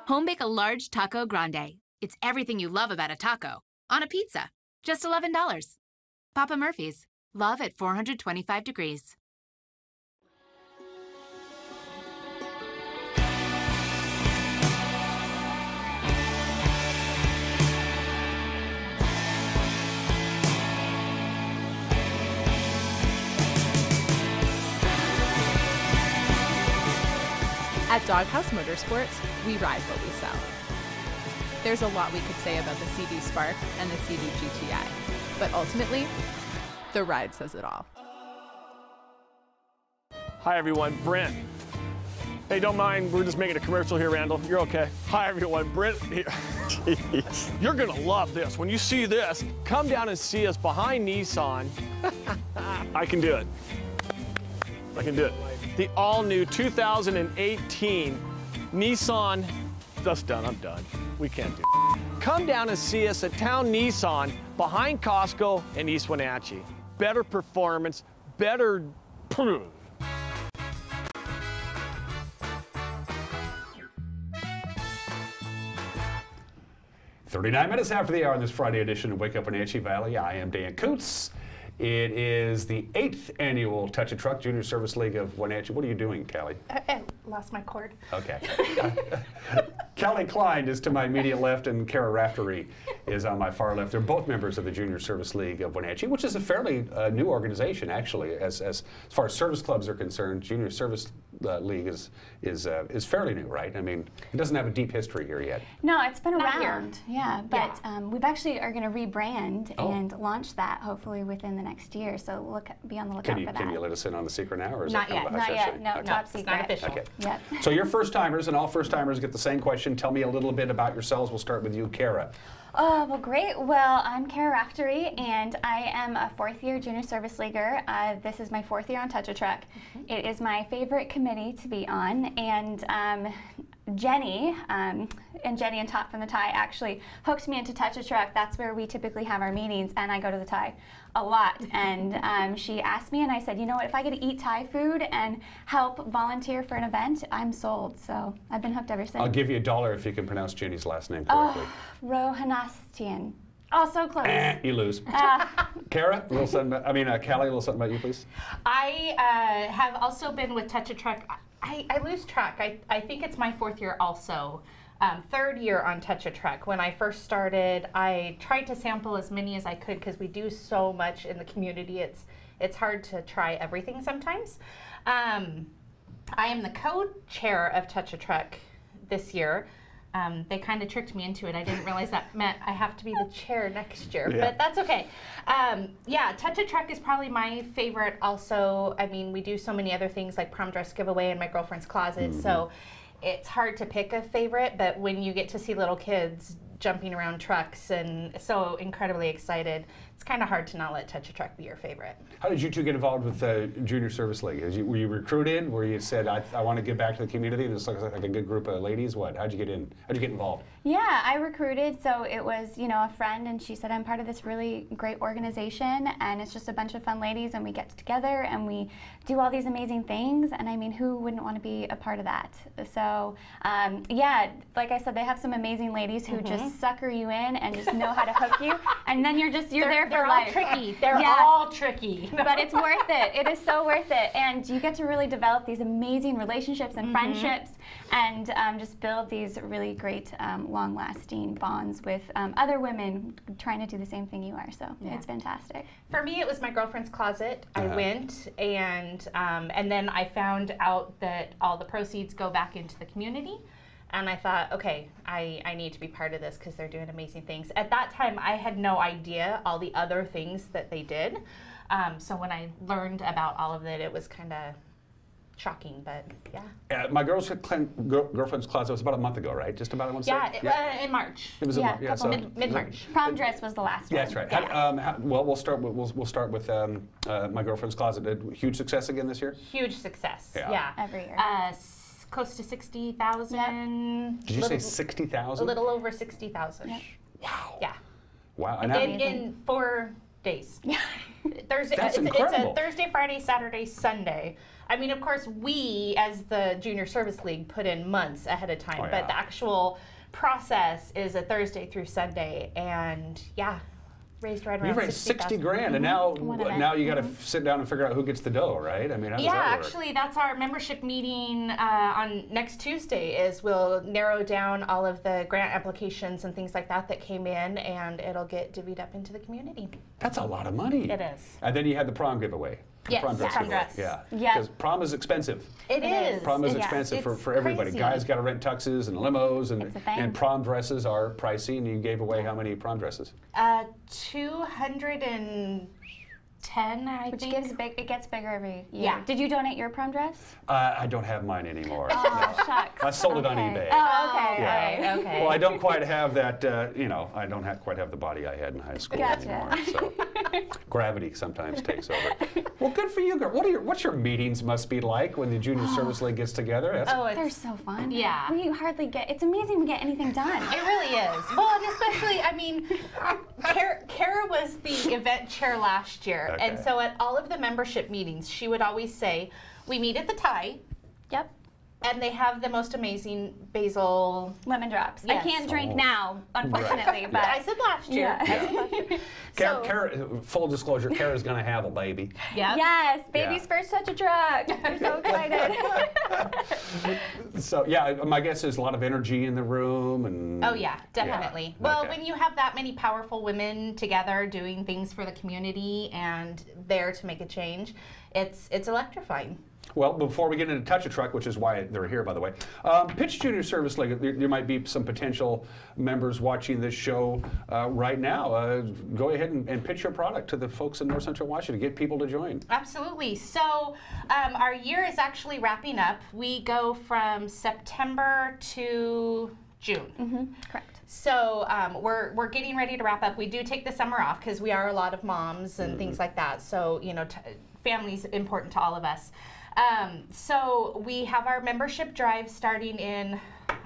Home bake a large taco grande. It's everything you love about a taco. On a pizza. Just $11. Papa Murphy's. Love at 425 degrees. At Doghouse Motorsports, we ride what we sell. There's a lot we could say about the CD Spark and the CD GTI, but ultimately, the ride says it all. Hi everyone, Brent. Hey, don't mind, we're just making a commercial here, Randall. You're okay. Hi everyone, Brent here. Jeez. You're gonna love this. When you see this, come down and see us behind Nissan. I can do it. I can do it. The all-new 2018 Nissan, that's done, I'm done. We can't do it. Come down and see us at Town Nissan behind Costco in East Wenatchee. Better performance, better... 39 minutes after the hour on this Friday edition of Wake Up Wenatchee Valley. I am Dan Koontz. It is the 8th annual Touch a Truck Junior Service League of Wenatchee. What are you doing, Callie? I lost my cord. Okay. Kelly Klein is to my immediate left, and Kara Raftery is on my far left. They're both members of the Junior Service League of Wenatchee, which is a fairly new organization, actually, as far as service clubs are concerned. Junior Service League is fairly new, right? I mean, it doesn't have a deep history here yet. No, it's been around, yeah, but we've actually are going to rebrand and launch that hopefully within the next year. So be on the lookout for that. Can you let us in on the secret now, or is not that kind yet? of a hush Not hush yet. thing? No, Okay. top secret. Not official. Okay. Yep. So you're first timers, and all first timers get the same question. Tell me a little bit about yourselves. We'll start with you, Kara. Oh, well, great. Well, I'm Kara Raftery, and I am a fourth-year Junior Service Leaguer. This is my 4th year on Touch a Truck. It is my favorite committee to be on, and Jenny and Tot from the Tie actually hooked me into Touch a Truck. That's where we typically have our meetings, and I go to the Tie a lot. And she asked me, and I said, you know what, if I get to eat Thai food and help volunteer for an event, I'm sold. So I've been hooked ever since. I'll give you $1 if you can pronounce Jenny's last name correctly. Rohanastian. Oh, so close. You lose. Kara, a little something about, Callie, a little something about you, please. I have also been with Touch a Truck. I lose track. I think it's my 4th year also. 3rd year on Touch a Truck. When I first started, I tried to sample as many as I could because we do so much in the community. It's hard to try everything sometimes. I am the co-chair of Touch a Truck this year. They kind of tricked me into it. I didn't realize that meant I have to be the chair next year, but that's okay. Yeah, Touch a Truck is probably my favorite also. I mean, we do so many other things like prom dress giveaway in my girlfriend's closet, so it's hard to pick a favorite, but when you get to see little kids jumping around trucks and so incredibly excited, it's kind of hard to not let Touch a Truck be your favorite. How did you two get involved with the Junior Service League? Were you recruited? Where you said, I want to give back to the community? This looks like a good group of ladies. What? How'd you get in? How'd you get involved? Yeah, I recruited. So it was, a friend, and she said, I'm part of this really great organization, and it's just a bunch of fun ladies, and we get together, and we do all these amazing things. And I mean, who wouldn't want to be a part of that? So, yeah, like I said, they have some amazing ladies who just sucker you in and just know how to hook you, and then you're there for life. They're all tricky. They're all tricky. But it's worth it. It is so worth it. And you get to really develop these amazing relationships and friendships, and just build these really great, long-lasting bonds with other women trying to do the same thing you are. So it's fantastic. For me, it was my girlfriend's closet. I went, and then I found out that all the proceeds go back into the community. And I thought, okay, I need to be part of this because they're doing amazing things. At that time, I had no idea all the other things that they did. So when I learned about all of it, it was kind of shocking, but yeah. My girlfriend's closet was about a month ago, right? Just about, I want to say? In March. It was mid-March. Prom dress was the last one. Yeah, that's right. Yeah. Well, we'll start with My Girlfriend's Closet. A huge success again this year? Huge success, Every year. Close to 60,000. Did you say 60,000? A little over 60,000. Yep. Wow. Yeah. Wow. And in 4 days. Thursday. That's it's incredible. a Thursday, Friday, Saturday, Sunday. I mean, of course, we as the Junior Service League put in months ahead of time, but the actual process is a Thursday through Sunday, and raised right around You've raised 60 grand, and now you got to sit down and figure out who gets the dough, right? I mean, how does that work? Actually, that's our membership meeting on next Tuesday. Is we'll narrow down all of the grant applications and things like that came in, and it'll get divvied up into the community. That's a lot of money. It is. And then you had the prom giveaway. Yes, prom dress giveaway. Yeah. Because prom is expensive. It is. Prom is expensive for everybody. Crazy. Guys got to rent tuxes and limos, and prom dresses are pricey. And you gave away how many prom dresses? 210, I think. It gets bigger every year. Yeah. Did you donate your prom dress? I don't have mine anymore. Oh, shucks. I sold it on eBay. Oh, okay. Yeah. Okay. Well, I don't quite have that, I don't quite have the body I had in high school anymore. So gravity sometimes takes over. Well, good for you, girl. What's your meetings must be like when the Junior Service League gets together? They're so fun. Yeah. We hardly it's amazing we get anything done. It really is. Well, and especially, I mean, Kara was the event chair last year. Okay. And so at all of the membership meetings, she would always say, we meet at the Tie. Yep. And they have the most amazing basil lemon drops. Yes. I can't drink now, unfortunately, but I said last year. Kara, full disclosure, Kara's going to have a baby. Yeah. Yes, baby's first touch a truck. We're so excited. So yeah, my guess is a lot of energy in the room, and oh yeah, definitely. Well, Okay. when you have that many powerful women together doing things for the community and there to make a change, it's electrifying. Well, before we get into Touch a Truck, which is why they're here, by the way, Pitch Junior Service League, there might be some potential members watching this show right now. Go ahead and pitch your product to the folks in North Central Washington. Get people to join. Absolutely. So our year is actually wrapping up. We go from September to June. Correct. So we're getting ready to wrap up. We do take the summer off because we are a lot of moms and things like that. So, you know, family's important to all of us. So we have our membership drive starting in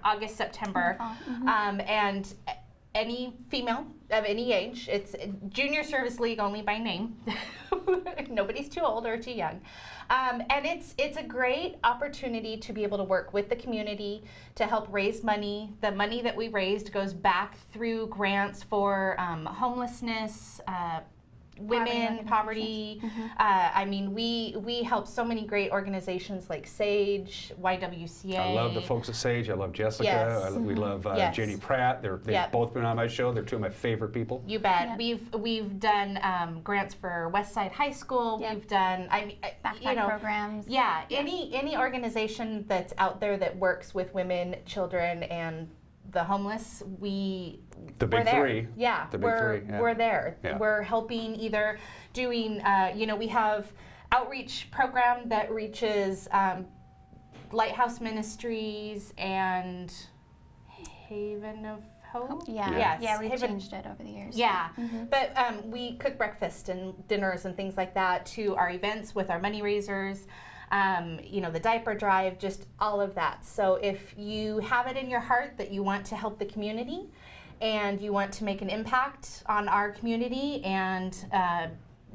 August, September, and any female of any age, it's Junior Service League only by name. Nobody's too old or too young. And it's a great opportunity to be able to work with the community to help raise money. The money that we raised goes back through grants for homelessness, women, poverty. I mean, we help so many great organizations like SAGE, YWCA. I love the folks at SAGE. I love Jessica. Yes. We love Jenny Pratt. They've both been on my show. They're two of my favorite people. You bet. We've done grants for Westside High School. We've done backpack programs. Yeah, any organization that's out there that works with women, children, and the homeless, the big we're there. three. Yeah, the big three. Yeah. We're there. Yeah. We're helping either doing, we have outreach program that reaches Lighthouse Ministries and Haven of Hope. Yeah, we've changed it over the years. Yeah, but we cook breakfast and dinners and things like that to our events with our money raisers. The diaper drive, just all of that. So if you have it in your heart that you want to help the community and you want to make an impact on our community and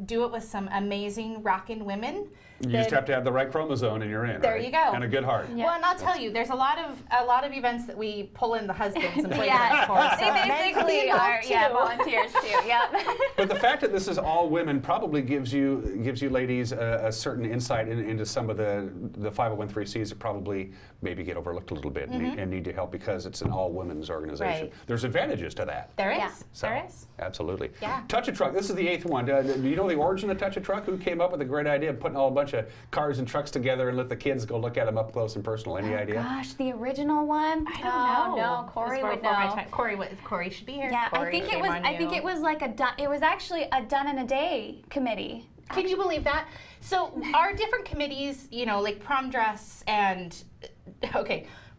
do it with some amazing rockin' women. You just have to have the right chromosome and you're in. There right? you go. And a good heart. Yeah. Well, and I'll tell you, there's a lot of events that we pull in the husbands and boyfriends for. They basically are volunteers too. Yep. But the fact that this is all women probably gives you ladies a certain insight into some of the 501(c)(3)s that probably maybe get overlooked a little bit and need to help because it's an all women's organization. Right. There's advantages to that. There is. So, there is. Absolutely. Yeah. Touch a Truck. This is the 8th one. Do you know the origin of Touch a Truck? Who came up with the great idea of putting all a bunch of cars and trucks together and let the kids go look at them up close and personal? Any idea? Gosh, the original one? I don't know. No, Corey would know. Corey should be here. Yeah, Corey, I think it was like it was actually a done in a day committee. Can you believe that? So our different committees, like prom dress and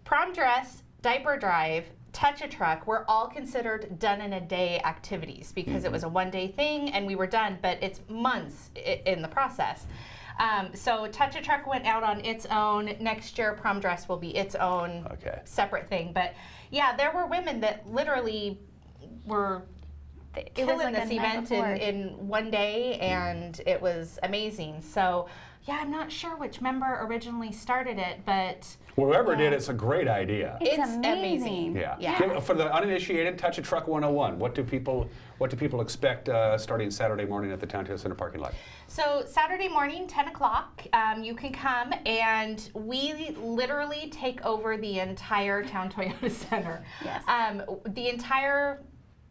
prom dress, diaper drive, Touch a Truck were all considered done in a day activities because it was a one-day thing and we were done, but it's months in the process. So Touch a Truck went out on its own. Next year, prom dress will be its own separate thing. But yeah, there were women that literally were killing this event in one day, and it was amazing. So yeah, I'm not sure which member originally started it, but whoever did it's a great idea. It's amazing. Yeah. For the uninitiated, Touch a Truck 101. What do people expect starting Saturday morning at the Town Center parking lot? So Saturday morning, 10 o'clock, you can come, and we literally take over the entire Town Toyota Center. Yes. The entire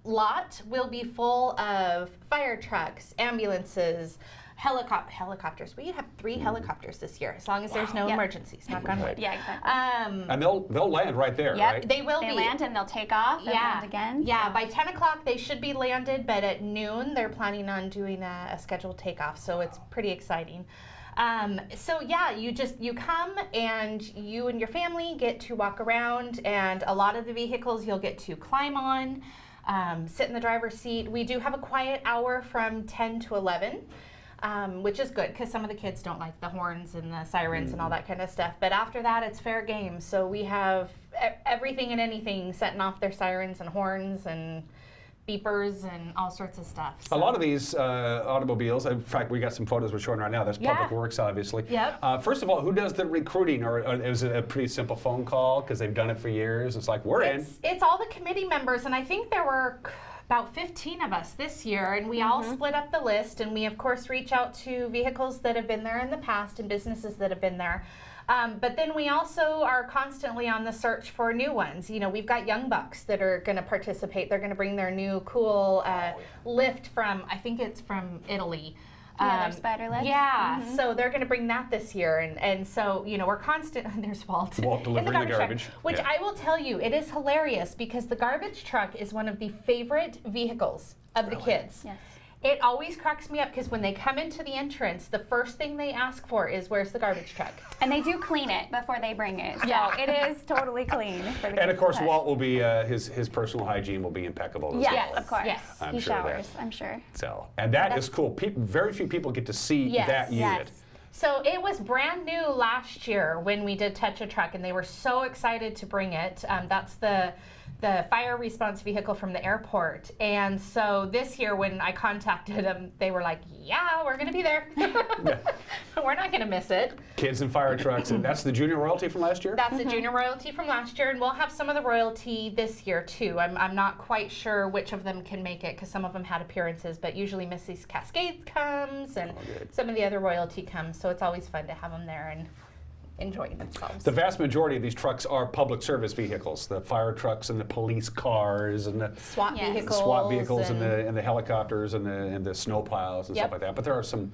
lot will be full of fire trucks, ambulances, helicopters. We have 3 helicopters this year, as long as there's no emergencies. Knock on wood. Yeah, exactly. And they'll land right there, right? They will. They land and they'll take off and land again. Yeah, by 10 o'clock they should be landed, but at noon they're planning on doing a scheduled takeoff, so it's pretty exciting. So yeah, you come and you and your family get to walk around, and a lot of the vehicles you'll get to climb on, sit in the driver's seat. We do have a quiet hour from 10 to 11. Which is good because some of the kids don't like the horns and the sirens and all that kind of stuff. But after that, it's fair game. So we have everything and anything setting off their sirens and horns, and beepers and all sorts of stuff. A lot of these automobiles, in fact, we got some photos we're showing right now. There's Public Works, obviously. Yep. First of all, who does the recruiting? Or is it a pretty simple phone call because they've done it for years? It's like, we're in. It's all the committee members, and I think there were about 15 of us this year, and we all split up the list, and we, of course, reach out to vehicles that have been there in the past and businesses that have been there. But then we also are constantly on the search for new ones. You know, we've got young bucks that are going to participate. They're going to bring their new cool lift from, I think it's from Italy. Yeah, their spider lift. Yeah, so they're going to bring that this year. And so, you know, we're constant. There's Walt. Walt delivering the garbage. Truck, which I will tell you, it is hilarious because the garbage truck is one of the favorite vehicles of the kids. Yes. It always cracks me up because when they come into the entrance, the first thing they ask for is, where's the garbage truck? And they do clean it before they bring it. So it is totally clean for the And of course, Walt will be, his personal hygiene will be impeccable as well. Yes, of course. Yes. I'm he sure showers, I'm sure. So, and that is cool. Very few people get to see that unit. Yes. So it was brand new last year when we did Touch a Truck, and they were so excited to bring it. That's the fire response vehicle from the airport. And so this year when I contacted them, they were like, yeah, we're going to be there. We're not going to miss it. Kids and fire trucks. And that's the junior royalty from last year? That's the junior royalty from last year, and we'll have some of the royalty this year too. I'm not quite sure which of them can make it because some of them had appearances, but usually Missy's Cascade comes and some of the other royalty comes, so it's always fun to have them there and enjoying themselves. The vast majority of these trucks are public service vehicles, the fire trucks and the police cars and the SWAT vehicles, and the helicopters and the snow plows and stuff like that. But there are some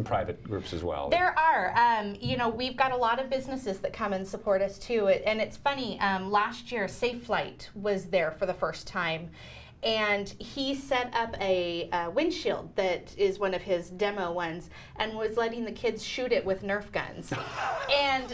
private groups as well. There are. You know, we've got a lot of businesses that come and support us too. And it's funny, last year Safe Flight was there for the first time. And he set up a windshield that is one of his demo ones and was letting the kids shoot it with Nerf guns. And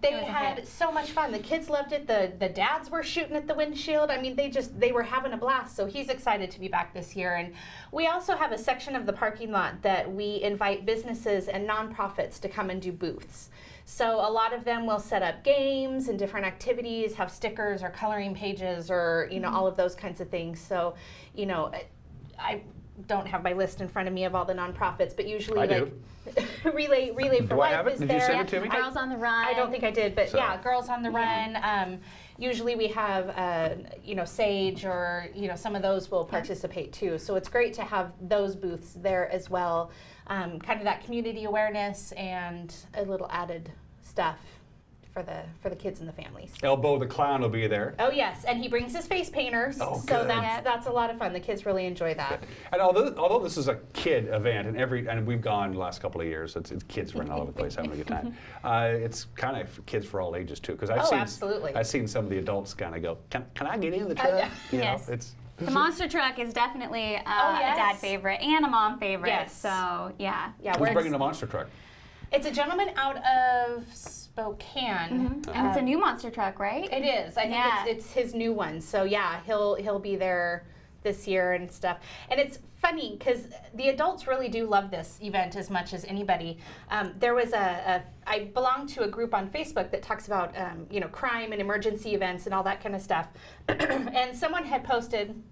they had so much fun. The kids loved it. The dads were shooting at the windshield. I mean, they were having a blast. So he's excited to be back this year. And we also have a section of the parking lot that we invite businesses and nonprofits to come and do booths. So a lot of them will set up games and different activities, have stickers or coloring pages or, you know, all of those kinds of things. So, you know, I don't have my list in front of me of all the nonprofits, but usually Relay for Life is there. Did you send it to me? Girls on the Run. I don't think I did, but yeah, Girls on the Run. Usually we have, you know, Sage or, you know, some of those will participate too. So it's great to have those booths there as well. Kind of that community awareness and a little added stuff for the kids and the families. Elbow the Clown will be there. Oh yes, and he brings his face painters, so that's a lot of fun. The kids really enjoy that. And although this is a kid event, and we've gone the last couple of years, it's kids running all over the place having a good time. It's kind of for kids for all ages too, because I've seen some of the adults kind of go, can I get in the truck? You know, it's. The monster truck is definitely a dad favorite and a mom favorite. Yes. So yeah. Who's bringing the monster truck? It's a gentleman out of Spokane. And it's a new monster truck, right? It is. I think it's his new one. So yeah, he'll be there this year and stuff. And it's funny because the adults really do love this event as much as anybody. There was I belong to a group on Facebook that talks about you know, crime and emergency events and all that kind of stuff. And someone had posted,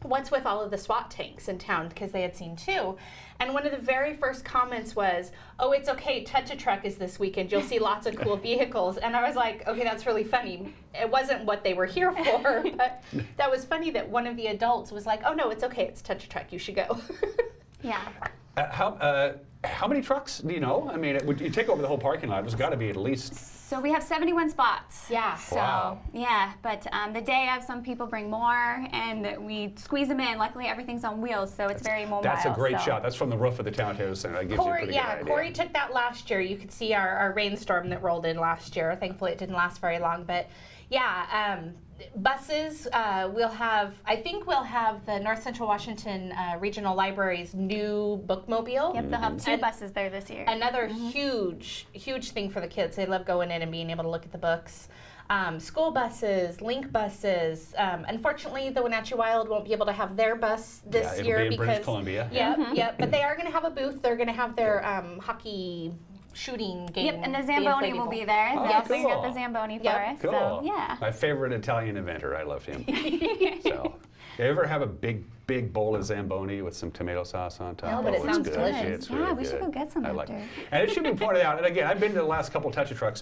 what's with all of the SWAT tanks in town, because they had seen two. And one of the very first comments was, oh, it's okay, Touch a Truck is this weekend. You'll see lots of cool vehicles. And I was like, okay, that's really funny. It wasn't what they were here for, but that was funny that one of the adults was like, oh, no, it's okay, it's Touch a Truck, you should go. Yeah. How many trucks do you know? I mean, you take over the whole parking lot. There's got to be at least. So we have 71 spots. Yeah. So yeah, but the day of, some people bring more, and we squeeze them in. Luckily, everything's on wheels, so it's very mobile. That's a great shot. That's from the roof of the townhouse center. That gives you a pretty good idea. Corey took that last year. You could see our rainstorm that rolled in last year. Thankfully, it didn't last very long, but yeah. Buses, I think we'll have the North Central Washington Regional Library's new bookmobile. Yep, they'll have 2 buses there this year. Another huge thing for the kids. They love going in and being able to look at the books. School buses, Link buses. Unfortunately, the Wenatchee Wild won't be able to have their bus this year it'll be in because British Columbia. Yep, but they are going to have a booth. They're going to have their hockey shooting game. Yep, and the Zamboni will be there. They'll bring up the Zamboni for us. Cool. So, yeah. My favorite Italian inventor. I love him. So, You ever have a big bowl of Zamboni with some tomato sauce on top? No, but it sounds good. delicious. It's Yeah, really we should good. go get some I after. like it. And it should be pointed out, and again, I've been to the last couple of Touch a Trucks.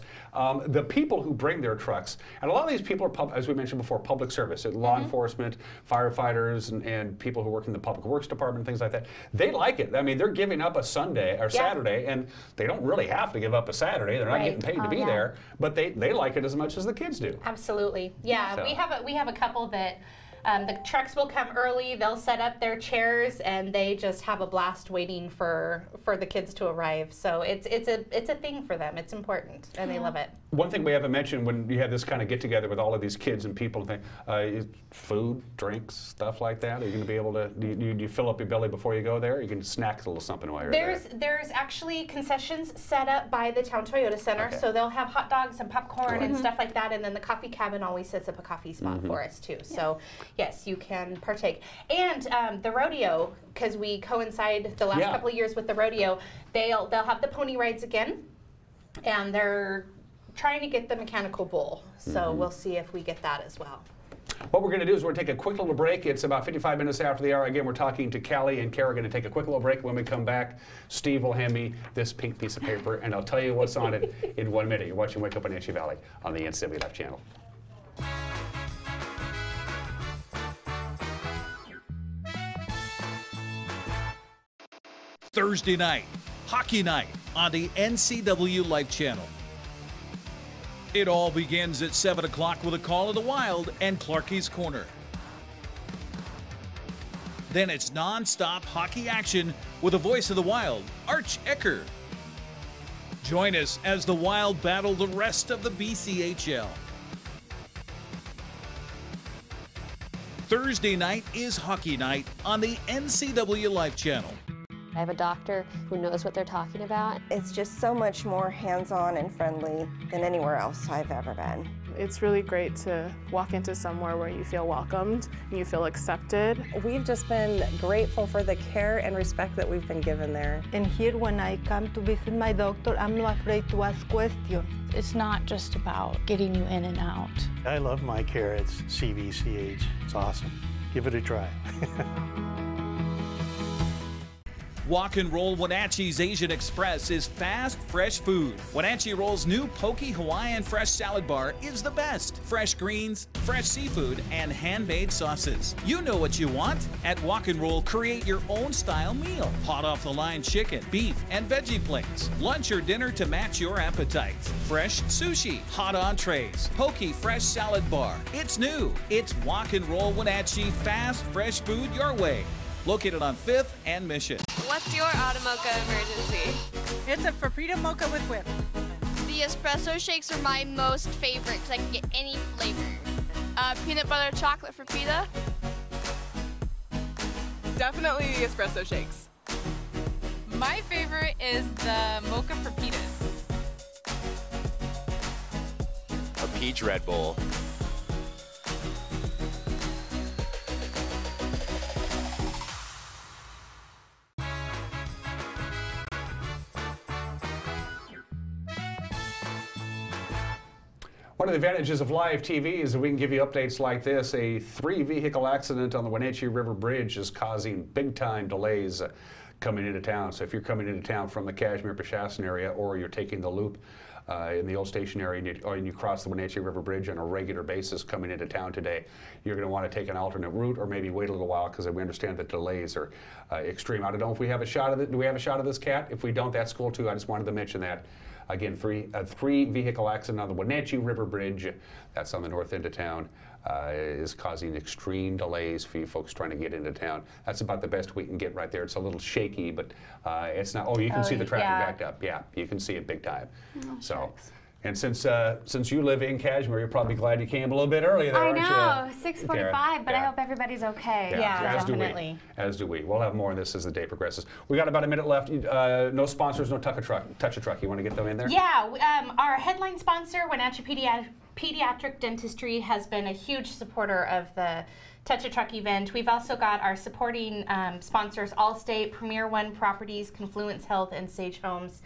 The people who bring their trucks, and a lot of these people are, as we mentioned before, public service, law enforcement, firefighters, and people who work in the public works department, things like that. They like it. I mean, they're giving up a Sunday or Saturday, and they don't really have to give up a Saturday. They're not getting paid to be there, but they like it as much as the kids do. Absolutely. Yeah, So. we have a couple that the trucks will come early, they'll set up their chairs, and they just have a blast waiting for the kids to arrive. So it's a thing for them. It's important, and they love it. One thing we haven't mentioned when you have this kind of get together with all of these kids and people, is food, drinks, stuff like that. Are you going to be able to? Do you fill up your belly before you go there? Or you can snack a little something while you're there. There's actually concessions set up by the town Toyota Center, so they'll have hot dogs and popcorn and stuff like that, and then the coffee cabin always sets up a coffee spot for us too. So yes, you can partake. And the rodeo, because we coincide the last couple of years with the rodeo, they'll have the pony rides again, and they're trying to get the mechanical bull. So we'll see if we get that as well. What we're going to do is we're going to take a quick little break. It's about 55 minutes after the hour. Again, we're talking to Callie and Kara. We're going to take a quick little break. When we come back, Steve will hand me this pink piece of paper, and I'll tell you what's on it in 1 minute. You're watching Wake Up on Wenatchee Valley on the NCW Life channel. Thursday night, hockey night on the NCW Life channel. It all begins at 7 o'clock with a call of the Wild and Clarkie's Corner. Then it's non-stop hockey action with the voice of the Wild, Arch Ecker. Join us as the Wild battle the rest of the BCHL. Thursday night is hockey night on the NCW Life channel. I have a doctor who knows what they're talking about. It's just so much more hands-on and friendly than anywhere else I've ever been. It's really great to walk into somewhere where you feel welcomed and you feel accepted. We've just been grateful for the care and respect that we've been given there. And here when I come to visit my doctor, I'm not afraid to ask questions. It's not just about getting you in and out. I love my care at CVCH. It's awesome. Give it a try. Walk and Roll Wenatchee's Asian Express is fast, fresh food. Wenatchee Roll's new Poke Hawaiian Fresh Salad Bar is the best. Fresh greens, fresh seafood, and handmade sauces. You know what you want. At Walk and Roll, create your own style meal. Hot off the line chicken, beef, and veggie plates. Lunch or dinner to match your appetite. Fresh sushi, hot entrees, Poke Fresh Salad Bar. It's new. It's Walk and Roll Wenatchee fast, fresh food your way. Located on 5th and Mission. What's your auto mocha emergency? It's a Paprika mocha with whip. The espresso shakes are my most favorite because I can get any flavor. Peanut butter chocolate for pita. Definitely the espresso shakes. My favorite is the mocha for pitas. A peach Red Bull. One of the advantages of live TV is that we can give you updates like this. A 3-vehicle accident on the Wenatchee River Bridge is causing big-time delays coming into town. So if you're coming into town from the Cashmere-Peshastin area, or you're taking the loop in the old station area, or you cross the Wenatchee River Bridge on a regular basis coming into town today, you're going to want to take an alternate route, or maybe wait a little while, because we understand that delays are extreme. I don't know if we have a shot of it. Do we have a shot of this, Kat? If we don't, that's cool too. I just wanted to mention that. Again, a 3-vehicle accident on the Wenatchee River Bridge, that's on the north end of town, is causing extreme delays for you folks trying to get into town. That's about the best we can get right there. It's a little shaky, but it's not. Oh, you can see the traffic backed up. Yeah, you can see it big time. Oh, so. Shucks. And since you live in Cashmere, you're probably glad you came a little bit earlier there, I aren't know, 6:45, but I hope everybody's okay. Yeah, definitely. As do we. We'll have more on this as the day progresses. We got about a minute left. No sponsors, no Touch a Truck. You want to get them in there? Yeah, our headline sponsor, Wenatchee Pediatric Dentistry, has been a huge supporter of the Touch a Truck event. We've also got our supporting sponsors, Allstate, Premier One Properties, Confluence Health, and Sage Homes.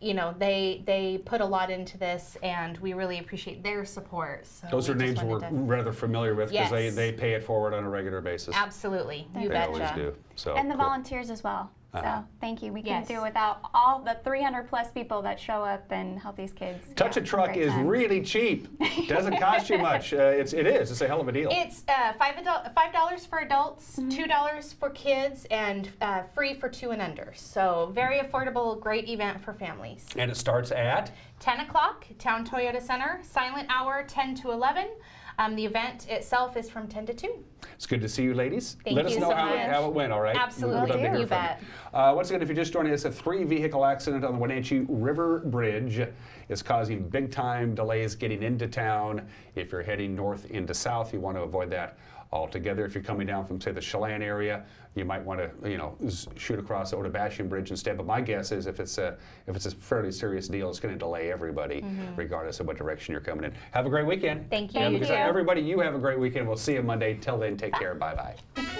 you know, they put a lot into this, and we really appreciate their support. So those are names we're rather familiar with because Yes. they pay it forward on a regular basis. Absolutely, you They betcha. always do. So, And the cool. volunteers as well. So thank you. We can't Yes. do it without all the 300+ people that show up and help these kids. Touch a Truck is really cheap. Doesn't cost you much. It is. It's a hell of a deal. It's $5 for adults, $2 for kids, and free for 2 and under. So very affordable, great event for families. And it starts at? 10 o'clock, Town Toyota Center. Silent hour, 10 to 11. The event itself is from 10 to 2. It's good to see you, ladies. Thank Let us you know so how much. it went, all right? Absolutely. We'd love to hear You from bet. Once again, if you're just joining us, a 3-vehicle accident on the Wenatchee River Bridge is causing big-time delays getting into town. If you're heading north into south, you want to avoid that altogether. If you're coming down from, say, the Chelan area, you might want to, you know, shoot across the Otabashian Bridge instead. But my guess is if it's a fairly serious deal, it's going to delay everybody, regardless of what direction you're coming in. Have a great weekend. Thank you. Everybody, you have a great weekend. We'll see you Monday. Till then, take care. Bye-bye.